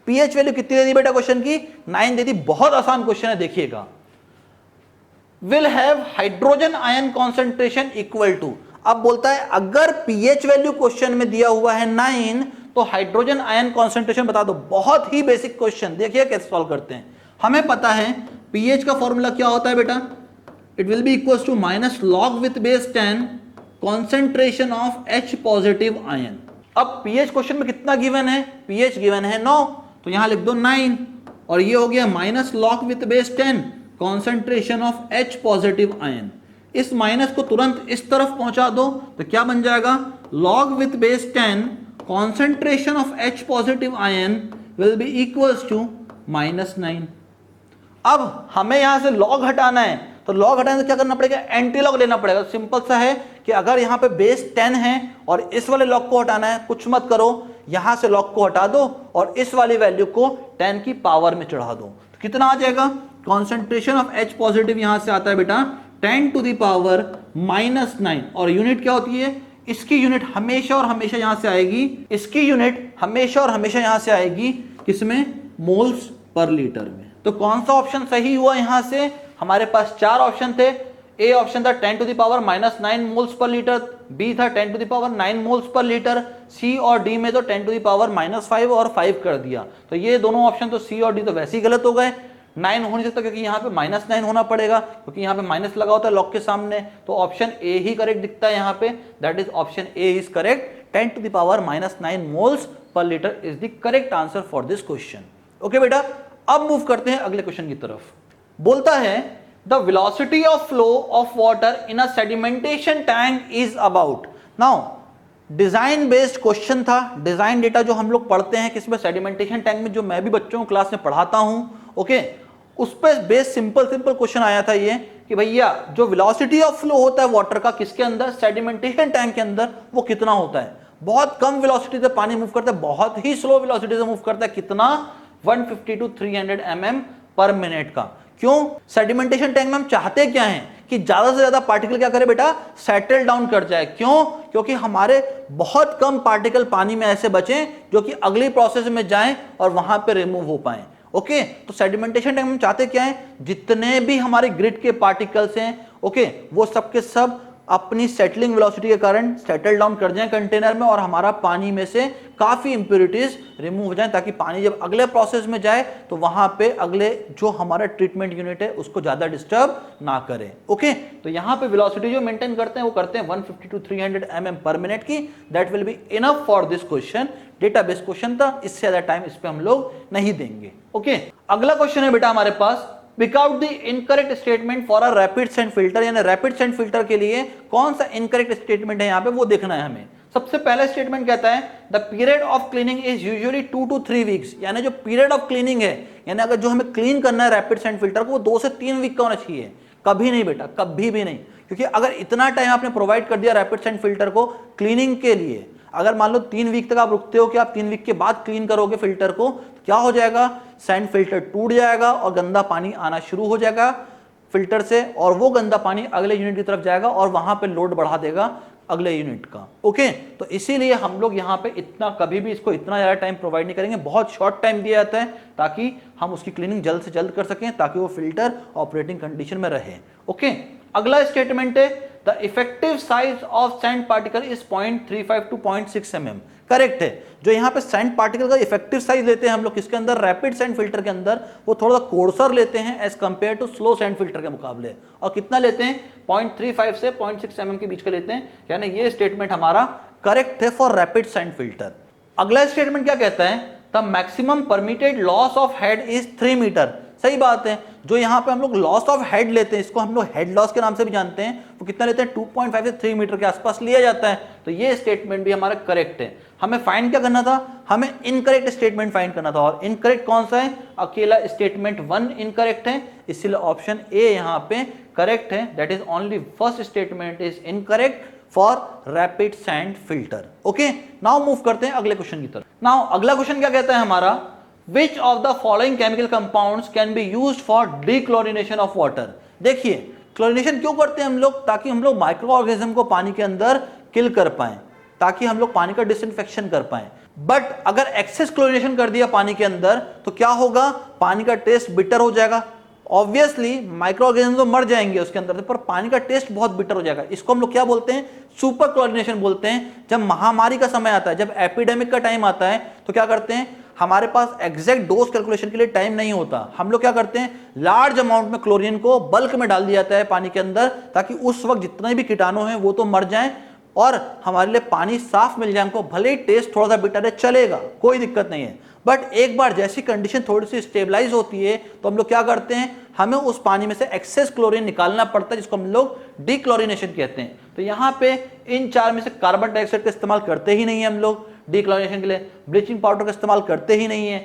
PH value कितनी दे दी बेटा क्वेश्चन की, 9 दे दी। बहुत आसान क्वेश्चन है, देखिएगा, will have hydrogen ion concentration equal to. अब बोलता है अगर पीएच वैल्यू क्वेश्चन में दिया हुआ है 9, तो हाइड्रोजन आयन कॉन्सेंट्रेशन बता दो। बहुत ही बेसिक क्वेश्चन, देखिए कैसे सॉल्व करते हैं। हमें पता है पीएच का फॉर्मूला क्या होता है बेटा, it will be equals to minus log with base 10 concentration of H positive ion. अब पीएच क्वेश्चन में कितना गिवन है, पीएच गिवन है 9, तो यहां लिख दो 9, और ये हो गया minus log with base 10 concentration of H positive ion. इस माइनस को तुरंत इस तरफ पहुंचा दो तो क्या बन जाएगा, log with base 10 concentration of H positive ion will be equals to -9। अब हमें यहां से लॉग हटाना है, तो लॉग हटाने से क्या करना पड़ेगा, एंटी लॉग लेना पड़ेगा। सिंपल सा है कि अगर यहां पे बेस 10 है और इस वाले लॉग को हटाना है, कुछ मत करो, यहां से लॉग को हटा दो और इस वाली वैल्यू को 10 की पावर में चढ़ा दो, तो कितना आ जाएगा, कॉन्सेंट्रेशन ऑफ H पॉजिटिव यहां से आता है बेटा 10 टू द पावर -9। और यूनिट क्या होती है, इसकी यूनिट हमेशा और हमेशा यहां से आएगी, इसकी यूनिट हमेशा और हमेशा यहां से आएगी किसमें, मोल्स पर लीटर में। तो कौन सा ऑप्शन सही हुआ, यहां से हमारे पास 4 ऑप्शन थे। ए ऑप्शन था 10 to the power -9 moles per litre, B था 10 to the power 9 moles per litre, C और डी में तो 10 टू द पावर -5 और 5 कर दिया। तो ये दोनों ऑप्शन तो सी और डी तो वैसे ही गलत हो गए। 9 हो नहीं सकता क्योंकि यहाँ पे -9 होना पड़ेगा, क्योंकि यहाँ पे माइनस लगा होता है लॉग के सामने। तो ऑप्शन ए ही करेक्ट दिखता है यहाँ पे, that is option A is correct. 10 to the power -9 moles per litre is the correct answer for this question. Okay बेटा, अब मूव करते हैं अगले क्वेश्चन की तरफ। बोलता है the velocity of flow of water in a sedimentation tank is about. Now design based question था, डिजाइन डेटा जो हम लोग पढ़ते हैं किसमें, सेडिमेंटेशन टैंक में, जो मैं भी बच्चों को क्लास में पढ़ाता हूं। ओके, उस पर बेस सिंपल क्वेश्चन आया था ये कि भैया जो वेलोसिटी ऑफ फ्लो होता है वाटर का किसके अंदर, सेडिमेंटेशन टैंक के अंदर, वो कितना होता है। बहुत कम वेलोसिटी से पानी मूव करता है, बहुत ही स्लो वेलोसिटी से मूव करता है, कितना, 150 टू 300 mm पर मिनट का। क्यों, सेडिमेंटेशन टैंक में हम चाहते क्या हैं कि ज्यादा से ज्यादा पार्टिकल क्या करे बेटा, सेटल डाउन कर जाए। क्यों, क्योंकि हमारे बहुत कम पार्टिकल पानी में ऐसे बचें जो कि अगली प्रोसेस में जाएं और वहां पे रिमूव हो पाएं। ओके, तो सेडिमेंटेशन टैंक में हम चाहते क्या है, जितने भी हमारे ग्रिड के पार्टिकल्स हैं, ओके, वो सब के सब अपनी सेटलिंग वेलोसिटी के कारण सेटल डाउन कर जाएं कंटेनर में और हमारा पानी में से काफी इंप्योरिटीज रिमूव हो जाएं, ताकि पानी जब अगले प्रोसेस में जाए तो वहां पे अगले जो हमारा ट्रीटमेंट यूनिट है उसको ज्यादा डिस्टर्ब ना करे। ओके, तो यहां पे वेलोसिटी जो मेंटेन करते हैं वो करते हैं 150 टू 300 mm पर मिनट की। That will be enough for this question. Database question था, इससे ज्यादा टाइम इस पे हम लोग नहीं देंगे। ओके, अगला क्वेश्चन है बेटा हमारे पास, pick out the incorrect statement for a rapid sand filter. यानी रैपिड सेंड फिल्टर के लिए कौन सा इनकरेक्ट स्टेटमेंट है यहाँ पे वो देखना है हमें। सबसे पहला स्टेटमेंट कहता है the period of cleaning is usually 2 to 3 weeks. यानी जो पीरियड ऑफ क्लीनिंग है, यानी अगर जो हमें क्लीन करना है रैपिड सेंड फिल्टर को, वो 2 से 3 वीक का होना चाहिए। कभी नहीं बेटा, कभी भी नहीं, क्योंकि अगर इतना टाइम आपने प्रोवाइड कर दिया रैपिड सेंड फिल्टर को क्लीनिंग के लिए, अगर मान लो 3 वीक तक आप रुकते हो कि आप 3 वीक के बाद क्लीन करोगे फिल्टर को, तो क्या हो जाएगा, सैंड फिल्टर टूट जाएगा और गंदा पानी आना शुरू हो जाएगा फिल्टर से, और वो गंदा पानी अगले यूनिट की तरफ जाएगा और वहां पे लोड बढ़ा देगा अगले यूनिट का। ओके, तो इसीलिए हम लोग यहाँ पे इतना कभी भी इसको इतना ज्यादा टाइम प्रोवाइड नहीं करेंगे, बहुत शॉर्ट टाइम दिया जाता है ताकि हम उसकी क्लीनिंग जल्द से जल्द कर सकें, ताकि वो फिल्टर ऑपरेटिंग कंडीशन में रहे। ओके, अगला स्टेटमेंट है the effective size of sand particle is 0.35 to 0.6 mm। Correct है, जो यहाँ पे सैंड पार्टिकल का इफेक्टिव साइज लेते हैं हम लोग किसके अंदर, रैपिड सैंड फिल्टर के अंदर, वो थोड़ा सा कोर्सर लेते हैं as compare to slow sand filter के मुकाबले। और कितना लेते हैं, 0.35 से 0.6 mm के बीच का लेते हैं। यानी ये स्टेटमेंट हमारा करेक्ट है फॉर रैपिड सैंड फिल्टर। अगला स्टेटमेंट क्या कहता है, the maximum permitted loss of head is 3 metre. सही बात है, जो यहाँ पे हम लोग लॉस ऑफ हेड लेते हैं, इसको हम लोग हेड लॉस के नाम से भी जानते हैं, वो कितना लेते हैं, 2.5 से 3 मीटर के आसपास लिया जाता है। तो ये स्टेटमेंट भी हमारा करेक्ट है। हमें फाइंड क्या करना था, हमें इनकरेक्ट स्टेटमेंट फाइंड करना था, और इनकरेक्ट कौन सा है, अकेला स्टेटमेंट 1 इनकरेक्ट है, इसलिए ऑप्शन ए यहाँ पे करेक्ट है। That is only first statement is incorrect for rapid sand filter. Okay, now move करते हैं अगले क्वेश्चन की तरफ। नाउ अगला क्वेश्चन क्या कहता है हमारा, Which of the following chemical compounds can be used for dechlorination of water? देखिए, क्लोरिनेशन क्यों करते हैं हम लोग, ताकि हम लोग माइक्रो ऑर्गेनिज्म को पानी के अंदर किल कर पाएं, ताकि हम लोग पानी का डिसइंफेक्शन कर पाएं। बट अगर एक्सेस क्लोरिनेशन कर दिया पानी के अंदर तो क्या होगा, पानी का टेस्ट बिटर हो जाएगा। ऑब्वियसली माइक्रो ऑर्गेनिज्म तो मर जाएंगे उसके अंदर, पर पानी का टेस्ट बहुत बिटर हो जाएगा। इसको हम लोग क्या बोलते हैं, सुपर क्लोरिनेशन बोलते हैं। जब महामारी का समय आता है, जब एपिडेमिक का टाइम आता है, तो क्या करते हैं, हमारे पास एग्जैक्ट डोज कैलकुलेशन के लिए टाइम नहीं होता, हम लोग क्या करते हैं, लार्ज अमाउंट में क्लोरीन को बल्क में डाल दिया जाता है पानी के अंदर, ताकि उस वक्त जितने भी कीटाणु हैं वो तो मर जाएं और हमारे लिए पानी साफ मिल जाए। हमको भले ही टेस्ट थोड़ा सा बिटर है, चलेगा, कोई दिक्कत नहीं है। बट एक बार जैसी कंडीशन थोड़ी सी स्टेबलाइज होती है तो हम लोग क्या करते हैं, हमें उस पानी में से एक्सेस क्लोरीन निकालना पड़ता है, जिसको हम लोग डीक्लोरिनेशन कहते हैं। तो यहाँ पे इन 4 में से कार्बन डाइऑक्साइड का इस्तेमाल करते ही नहीं है हम लोग डीक्लोरिनेशन के लिए, ब्लीचिंग पाउडर का इस्तेमाल करते ही नहीं है,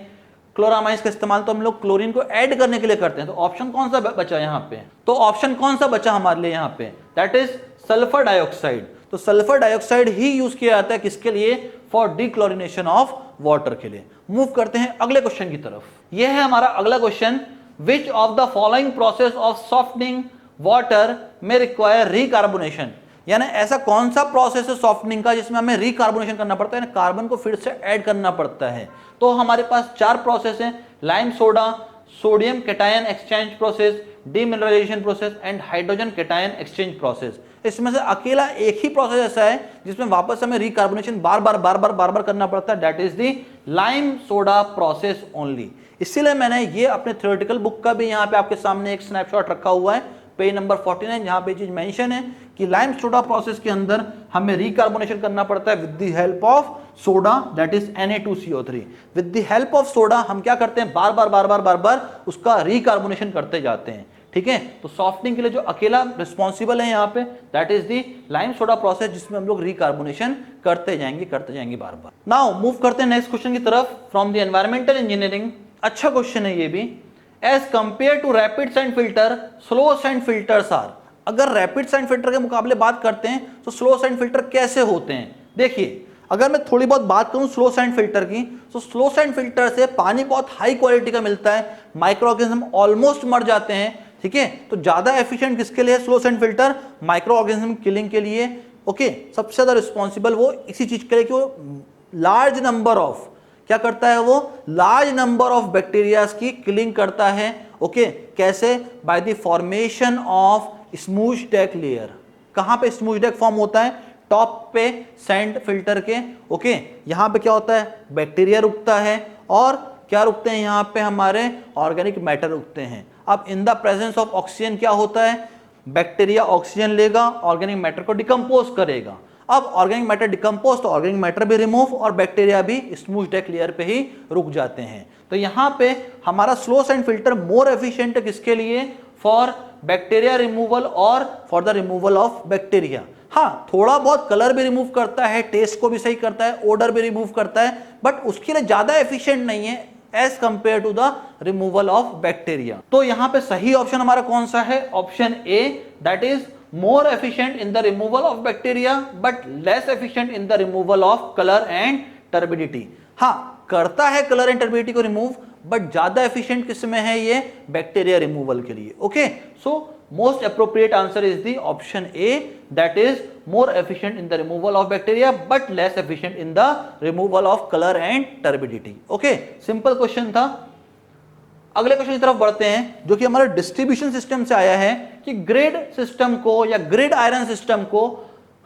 क्लोरामाइंस का इस्तेमाल तो हम लोग क्लोरीन को ऐड करने के लिए करते हैं। तो ऑप्शन कौन सा बचा यहाँ पे? तो ऑप्शन कौन सा बचा हमारे लिए यहाँ पे? That is sulphur dioxide. तो सल्फर डाइऑक्साइड ही यूज किया जाता है किसके लिए? फॉर डीक्लोरिनेशन ऑफ वाटर के लिए। मूव करते हैं अगले क्वेश्चन की तरफ। यह है हमारा अगला question, which of the following process of softening water में रिक्वायर रिकार्बोनेशन, यानी ऐसा कौन सा प्रोसेस है सॉफ्टनिंग का जिसमें हमें रिकार्बोनेशन करना पड़ता है, कार्बन को फिर से ऐड करना पड़ता है। तो हमारे पास 4 प्रोसेस हैं, lime soda, sodium cation exchange process, demineralisation process and hydrogen cation exchange process. इसमें से अकेला एक ही प्रोसेस ऐसा है जिसमें वापस हमें रिकार्बोनेशन बार बार करना पड़ता है, that is the lime soda process only. इसीलिए मैंने ये अपने थ्योरेटिकल बुक का भी यहाँ पे आपके सामने एक स्नैपशॉट रखा हुआ है, पेज नंबर 49, जहां पे चीज मेंशन है कि लाइम सोडा प्रोसेस के अंदर हमें रिकार्बोनेशन करना पड़ता है with the help of soda, that is Na2CO3। With the help of soda हम क्या करते हैं? बार बार उसका रिकार्बोनेशन करते जाते हैं। ठीक है, तो सॉफ्टनिंग के लिए जो अकेला रिस्पॉन्सिबल है यहाँ पे, that is the lime soda process, जिसमें हम लोग रिकार्बोनेशन करते जाएंगे बार बार। नाउ मूव करते हैं नेक्स्ट क्वेश्चन की तरफ फ्रॉम द एनवायरमेंटल इंजीनियरिंग। अच्छा क्वेश्चन है ये भी। As compare to rapid sand filter, slow sand filters are. अगर रैपिड सैंड फिल्टर के मुकाबले बात करते हैं तो स्लो सैंड फिल्टर कैसे होते हैं? देखिए, अगर मैं थोड़ी बहुत बात करूं स्लो सैंड फिल्टर की, तो स्लो सैंड फिल्टर से पानी बहुत हाई क्वालिटी का मिलता है, माइक्रो ऑर्गेनिज्म ऑलमोस्ट मर जाते हैं। ठीक है, तो ज्यादा एफिशिएंट किसके लिए? Slow sand filter micro organism killing के लिए। ओके, सबसे ज्यादा रिस्पॉन्सिबल वो इसी चीज के लिए कि वो लार्ज नंबर ऑफ, क्या करता है वो? लार्ज नंबर ऑफ बैक्टीरियाज की किलिंग करता है। ओके, कैसे? By the formation of smooch deck layer. कहां पे स्मूच डेक फॉर्म होता है? टॉप पे सैंड फिल्टर के। ओके, यहां पे क्या होता है? बैक्टीरिया रुकता है, और क्या रुकते हैं यहां पे? हमारे ऑर्गेनिक मैटर रुकते हैं। अब in the presence of oxygen क्या होता है? बैक्टीरिया ऑक्सीजन लेगा, ऑर्गेनिक मैटर को डिकम्पोज करेगा। अब ऑर्गेनिक मैटर डिकम्पोज, तो ऑर्गेनिक मैटर भी रिमूव और बैक्टीरिया भी स्मूच डेक लेयर पे ही रुक जाते हैं। तो यहाँ पे हमारा slow sand filter more efficient है किसके लिए? फॉर बैक्टीरिया रिमूवल और for the removal of bacteria. हाँ, थोड़ा बहुत कलर भी रिमूव करता है, टेस्ट को भी सही करता है, ओडर भी रिमूव करता है, बट उसके लिए ज्यादा एफिशिएंट नहीं है as compare to the removal of bacteria. तो यहाँ पे सही ऑप्शन हमारा कौन सा है? Option A, that is more efficient in the removal of bacteria but less efficient in the removal of color and turbidity। हाँ, करता है कलर एंड टर्बिडिटी को रिमूव, बट ज्यादा एफिशिएंट किस में है? ये बैक्टीरिया रिमूवल के लिए। Okay, so most appropriate answer is the option A, that is more efficient in the removal of bacteria but less efficient in the removal of colour and turbidity. Okay, simple question था। अगले question की तरफ बढ़ते हैं, जो कि हमारे distribution system से आया है कि ग्रिड सिस्टम को या ग्रिड आयरन सिस्टम को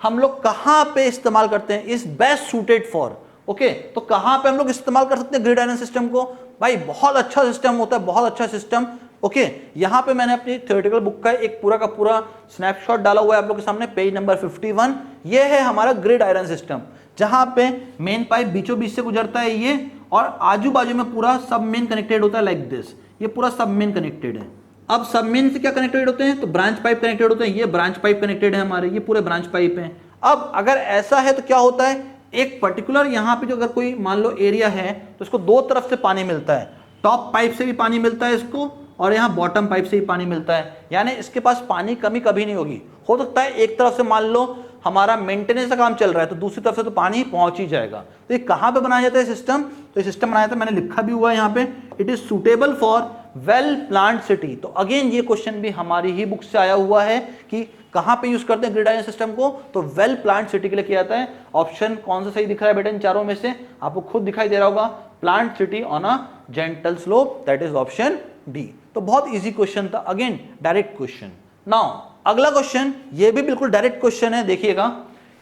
हम लोग कहां पे इस्तेमाल करते हैं? Is best suited for. Okay, तो कहां पे हम लोग इस्तेमाल कर सकते हैं ग्रिड आयरन सिस्टम को? भाई बहुत अच्छा सिस्टम होता है, बहुत अच्छा सिस्टम। ओके, यहां पे मैंने अपनी थ्योरेटिकल बुक का एक पूरा का पूरा स्नैपशॉट डाला हुआ है आप लोग के सामने, पेज नंबर 51। ये है हमारा ग्रिड आयरन सिस्टम, जहां पे मेन पाइप बीचों बीच से गुजरता है ये, और आजू बाजू में पूरा सब मेन कनेक्टेड होता है लाइक दिस। ये पूरा सब मेन कनेक्टेड है। अब सब मेन से क्या कनेक्टेड होते हैं? तो ब्रांच पाइप कनेक्टेड होते हैं। ये ब्रांच पाइप कनेक्टेड है हमारे, ये पूरे ब्रांच पाइप हैं। अब अगर ऐसा है तो क्या होता है? एक पर्टिकुलर यहाँ पे जो अगर कोई मान लो एरिया है, तो इसको दो तरफ से पानी मिलता है। टॉप पाइप से भी पानी मिलता है इसको, और यहाँ बॉटम पाइप से भी पानी मिलता है, यानी इसके पास पानी कमी कभी नहीं होगी। हो सकता है एक तरफ से मान लो हमारा मेंटेनेंस का काम चल रहा है, तो दूसरी तरफ से तो पानी पहुंच ही जाएगा। तो ये कहाँ पे बनाया जाता है सिस्टम? तो ये सिस्टम बनाया जाता है, मैंने लिखा भी हुआ है यहाँ पे, it is suitable for well planned city. तो अगेन ये क्वेश्चन भी हमारी ही बुक से आया हुआ है कि कहां पे यूज करते हैं ग्रिड आयरन सिस्टम को? तो वेल प्लान्ड सिटी के लिए किया जाता है। ऑप्शन कौन सा सही दिख रहा है बेटा इन चारों में से? आपको खुद दिखाई दे रहा होगा, planned city on a gentle slope, that is option D. तो बहुत इजी क्वेश्चन था, अगेन डायरेक्ट क्वेश्चन। नाउ अगला क्वेश्चन, ये भी बिल्कुल डायरेक्ट क्वेश्चन है, देखिएगा।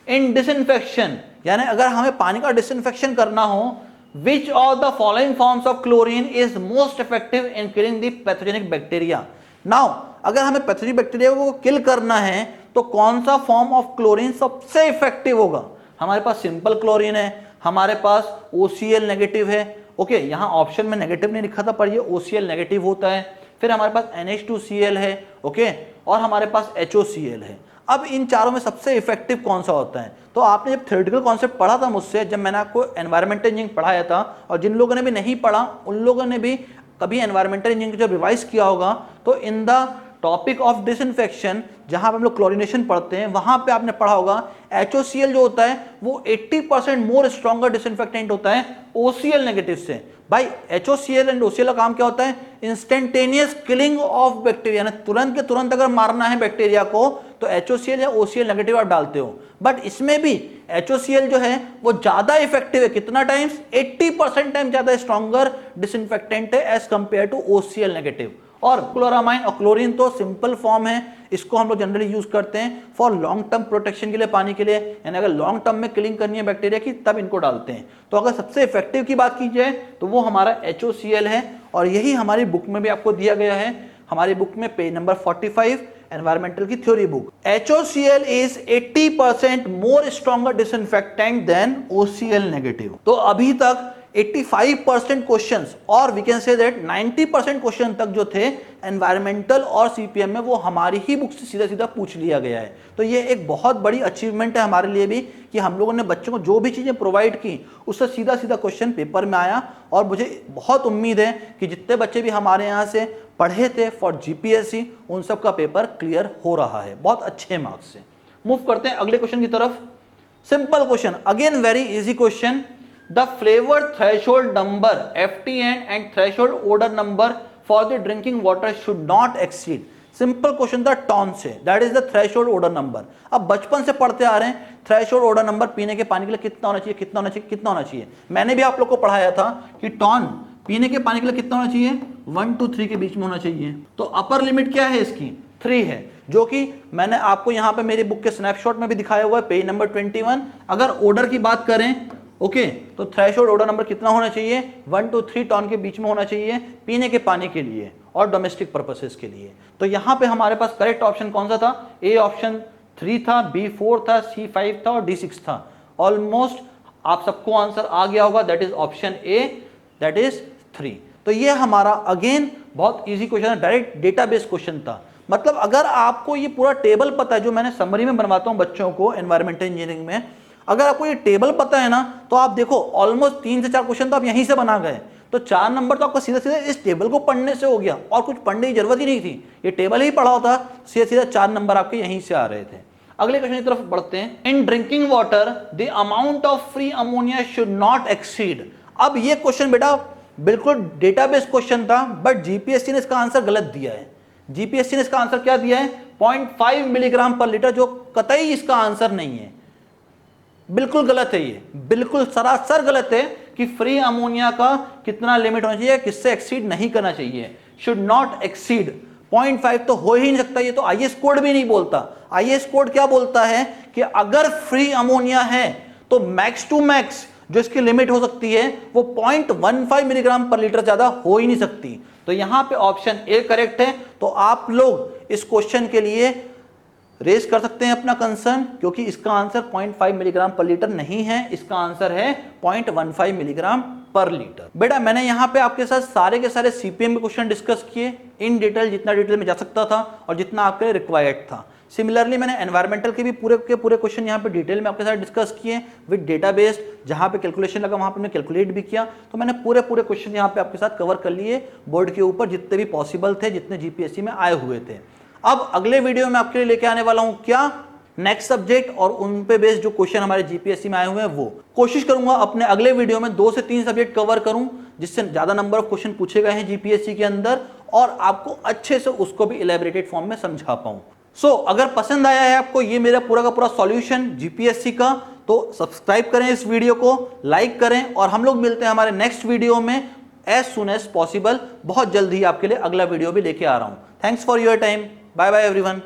इन डिसइंफेक्शन, यानी अगर हमें पानी का डिसइंफेक्शन करना हो, which of the following forms of chlorine is most effective in killing the pathogenic bacteria? Now, अगर हमें पैथोजेनिक बैक्टीरिया को किल करना है तो कौन सा फॉर्म ऑफ क्लोरीन सबसे इफेक्टिव होगा? हमारे पास सिंपल क्लोरीन है, हमारे पास OCl नेगेटिव है। ओके, यहाँ ऑप्शन में नेगेटिव नहीं लिखा था, पर ये OCl नेगेटिव होता है। फिर हमारे पास NH2Cl है, ओके, और हमारे पास HOCl है। अब इन चारों में सबसे इफेक्टिव कौन सा होता है? तो आपने जब थ्योरेटिकल कॉन्सेप्ट पढ़ा था मुझसे, जब मैंने आपको एनवायरमेंटल इंजीनियरिंग पढ़ाया था, और जिन लोगों ने भी नहीं पढ़ा उन लोगों ने भी कभी एनवायरमेंटल इंजीनियरिंग जब रिवाइज किया होगा, तो in the topic of disinfection जहां हम लोग क्लोरिनेशन पढ़ते हैं, वहां पे आपने पढ़ा होगा HOCl जो होता है वो 80% मोर स्ट्रॉन्गर डिसइंफेक्टेंट होता है OCl नेगेटिव से। भाई HOCl एंड OCl का काम क्या होता है? इंस्टेंटेनियस किलिंग ऑफ बैक्टीरिया, यानी तुरंत के तुरंत अगर मारना है बैक्टीरिया को तो HOCl या OCl नेगेटिव आप डालते हो। बट इसमें भी HOCl जो है वो ज्यादा इफेक्टिव है, कितना टाइम्स? 80% टाइम ज्यादा स्ट्रॉन्गर डिसइंफेक्टेंट है as compare to OCl negative. और क्लोरामाइन और क्लोरीन तो सिंपल फॉर्म है, इसको हम लोग जनरली यूज करते हैं फॉर लॉन्ग टर्म प्रोटेक्शन के लिए, पानी के लिए, यानी अगर लॉन्ग टर्म में किलिंग करनी है बैक्टीरिया की तब इनको डालते हैं। तो अगर सबसे इफेक्टिव की बात की जाए तो वो हमारा HOCl है, और यही हमारी बुक में भी आपको दिया गया है। हमारी बुक में पेज नंबर 45 एनवायरमेंटल की theory book, HOCl is 80% more stronger disinfectant than OCl negative. तो अभी तक 85% क्वेश्चंस और we can say that 90% question तक जो थे एनवायरमेंटल और CPM में वो हमारी ही बुक से सीधा सीधा पूछ लिया गया है। तो ये एक बहुत बड़ी अचीवमेंट है हमारे लिए भी कि हम लोगों ने बच्चों को जो भी चीज़ें प्रोवाइड की उससे सीधा सीधा क्वेश्चन पेपर में आया। और मुझे बहुत उम्मीद है कि जितने बच्चे भी हमारे यहाँ से पढ़े थे फॉर GPSC उन सब का पेपर क्लियर हो रहा है बहुत अच्छे मार्क्स से। मूव करते हैं अगले क्वेश्चन की तरफ। Simple question, again very easy question. The flavor threshold number FTN and threshold odor number for the drinking water should not exceed. Simple question था टॉन से, that is the threshold odour number. अब बचपन से पढ़ते आ रहे हैं threshold odour number पीने के पानी के लिए कितना होना चाहिए, कितना होना चाहिए, कितना होना चाहिए। मैंने भी आप लोग को पढ़ाया था कि टॉन पीने के पानी के लिए कितना होना चाहिए, 1 to 3 के बीच में होना चाहिए। तो अपर लिमिट क्या है इसकी, 3 है, जो कि मैंने आपको यहाँ पे मेरी बुक के स्नैपशॉट में भी दिखाया हुआ है, पेज नंबर 21। अगर ओडर की बात करें ओके तो थ्रेशोल्ड ओडर नंबर कितना होना चाहिए, 1 to 3 टन के बीच में होना चाहिए पीने के पानी के लिए और डोमेस्टिक पर्पसेस के लिए। तो यहाँ पे हमारे पास करेक्ट ऑप्शन कौन सा था? ए ऑप्शन 3 था, बी 4 था, सी 5 था और डी 6 था। ऑलमोस्ट आप सबको आंसर आ गया होगा, that is option A, that is 3। तो ये हमारा अगेन बहुत ईजी क्वेश्चन है, डायरेक्ट डेटाबेस क्वेश्चन था। मतलब अगर आपको ये पूरा टेबल पता है जो मैंने समरी में बनवाता हूँ बच्चों को एनवायरमेंटल इंजीनियरिंग में, अगर आपको ये टेबल पता है ना तो आप देखो ऑलमोस्ट 3 से 4 क्वेश्चन तो आप यहीं से बना गए। तो 4 नंबर तो आपका सीधा सीधा इस टेबल को पढ़ने से हो गया और कुछ पढ़ने की जरूरत ही नहीं थी, ये टेबल ही पढ़ा होता, सीधा सीधा 4 नंबर आपके यहीं से आ रहे थे। अगले क्वेश्चन की तरफ बढ़ते हैं। In drinking water the amount of free ammonia should not exceed. अब ये क्वेश्चन बेटा बिल्कुल डेटाबेस क्वेश्चन था, बट जीपीएससी ने इसका आंसर गलत दिया है। जीपीएससी ने इसका आंसर क्या दिया है, 0.5 मिलीग्राम पर लीटर, जो कतई इसका आंसर नहीं है, बिल्कुल गलत है, ये बिल्कुल सरासर गलत है कि फ्री अमोनिया का कितना लिमिट होना चाहिए, किससे एक्सीड नहीं करना चाहिए, शुड नॉट एक्सीड 0.5 तो हो ही नहीं सकता। ये तो आईएस कोड भी नहीं बोलता। आईएस कोड क्या बोलता है कि अगर फ्री अमोनिया है तो मैक्स टू मैक्स जो इसकी लिमिट हो सकती है वो 0.15 मिलीग्राम पर लीटर ज्यादा हो ही नहीं सकती। तो यहां पे ऑप्शन ए करेक्ट है। तो आप लोग इस क्वेश्चन के लिए रेज कर सकते हैं अपना कंसर्न, क्योंकि इसका आंसर 0.5 मिलीग्राम पर लीटर नहीं है, इसका आंसर है 0.15 मिलीग्राम पर लीटर। बेटा मैंने यहाँ पे आपके साथ सारे के सारे सीपीएम के क्वेश्चन डिस्कस किए इन डिटेल, जितना डिटेल में जा सकता था और जितना आपके लिए रिक्वायर्ड था। सिमिलरली मैंने एनवायरमेंटल के भी पूरे क्वेश्चन यहाँ पे डिटेल में आपके साथ डिस्कस किए विद डेटाबेस, जहाँ पे कैलकुलेशन लगा वहाँ पे मैंने कैलकुलेट भी किया। तो मैंने पूरे क्वेश्चन यहाँ पे आपके साथ कवर कर लिए बोर्ड के ऊपर, जितने भी पॉसिबल थे, जितने जीपीएससी में आए हुए थे। अब अगले वीडियो में आपके लिए लेके आने वाला हूं क्या, नेक्स्ट सब्जेक्ट और उन पे बेस्ड जो क्वेश्चन हमारे जीपीएससी में आए हुए हैं वो कोशिश करूंगा अपने अगले वीडियो में 2 से 3 सब्जेक्ट कवर करूं, जिससे ज्यादा नंबर ऑफ क्वेश्चन पूछे गए हैं जीपीएससी के अंदर और आपको अच्छे से उसको भी इलेबोरेटेड फॉर्म में समझा पाऊं। सो अगर पसंद आया है आपको ये मेरा पूरा का पूरा सॉल्यूशन जीपीएससी का, तो सब्सक्राइब करें इस वीडियो को, लाइक करें, और हम लोग मिलते हैं हमारे नेक्स्ट वीडियो में एज सुन एज पॉसिबल। बहुत जल्द ही आपके लिए अगला वीडियो भी लेके आ रहा हूं। Thanks for your time, bye bye everyone.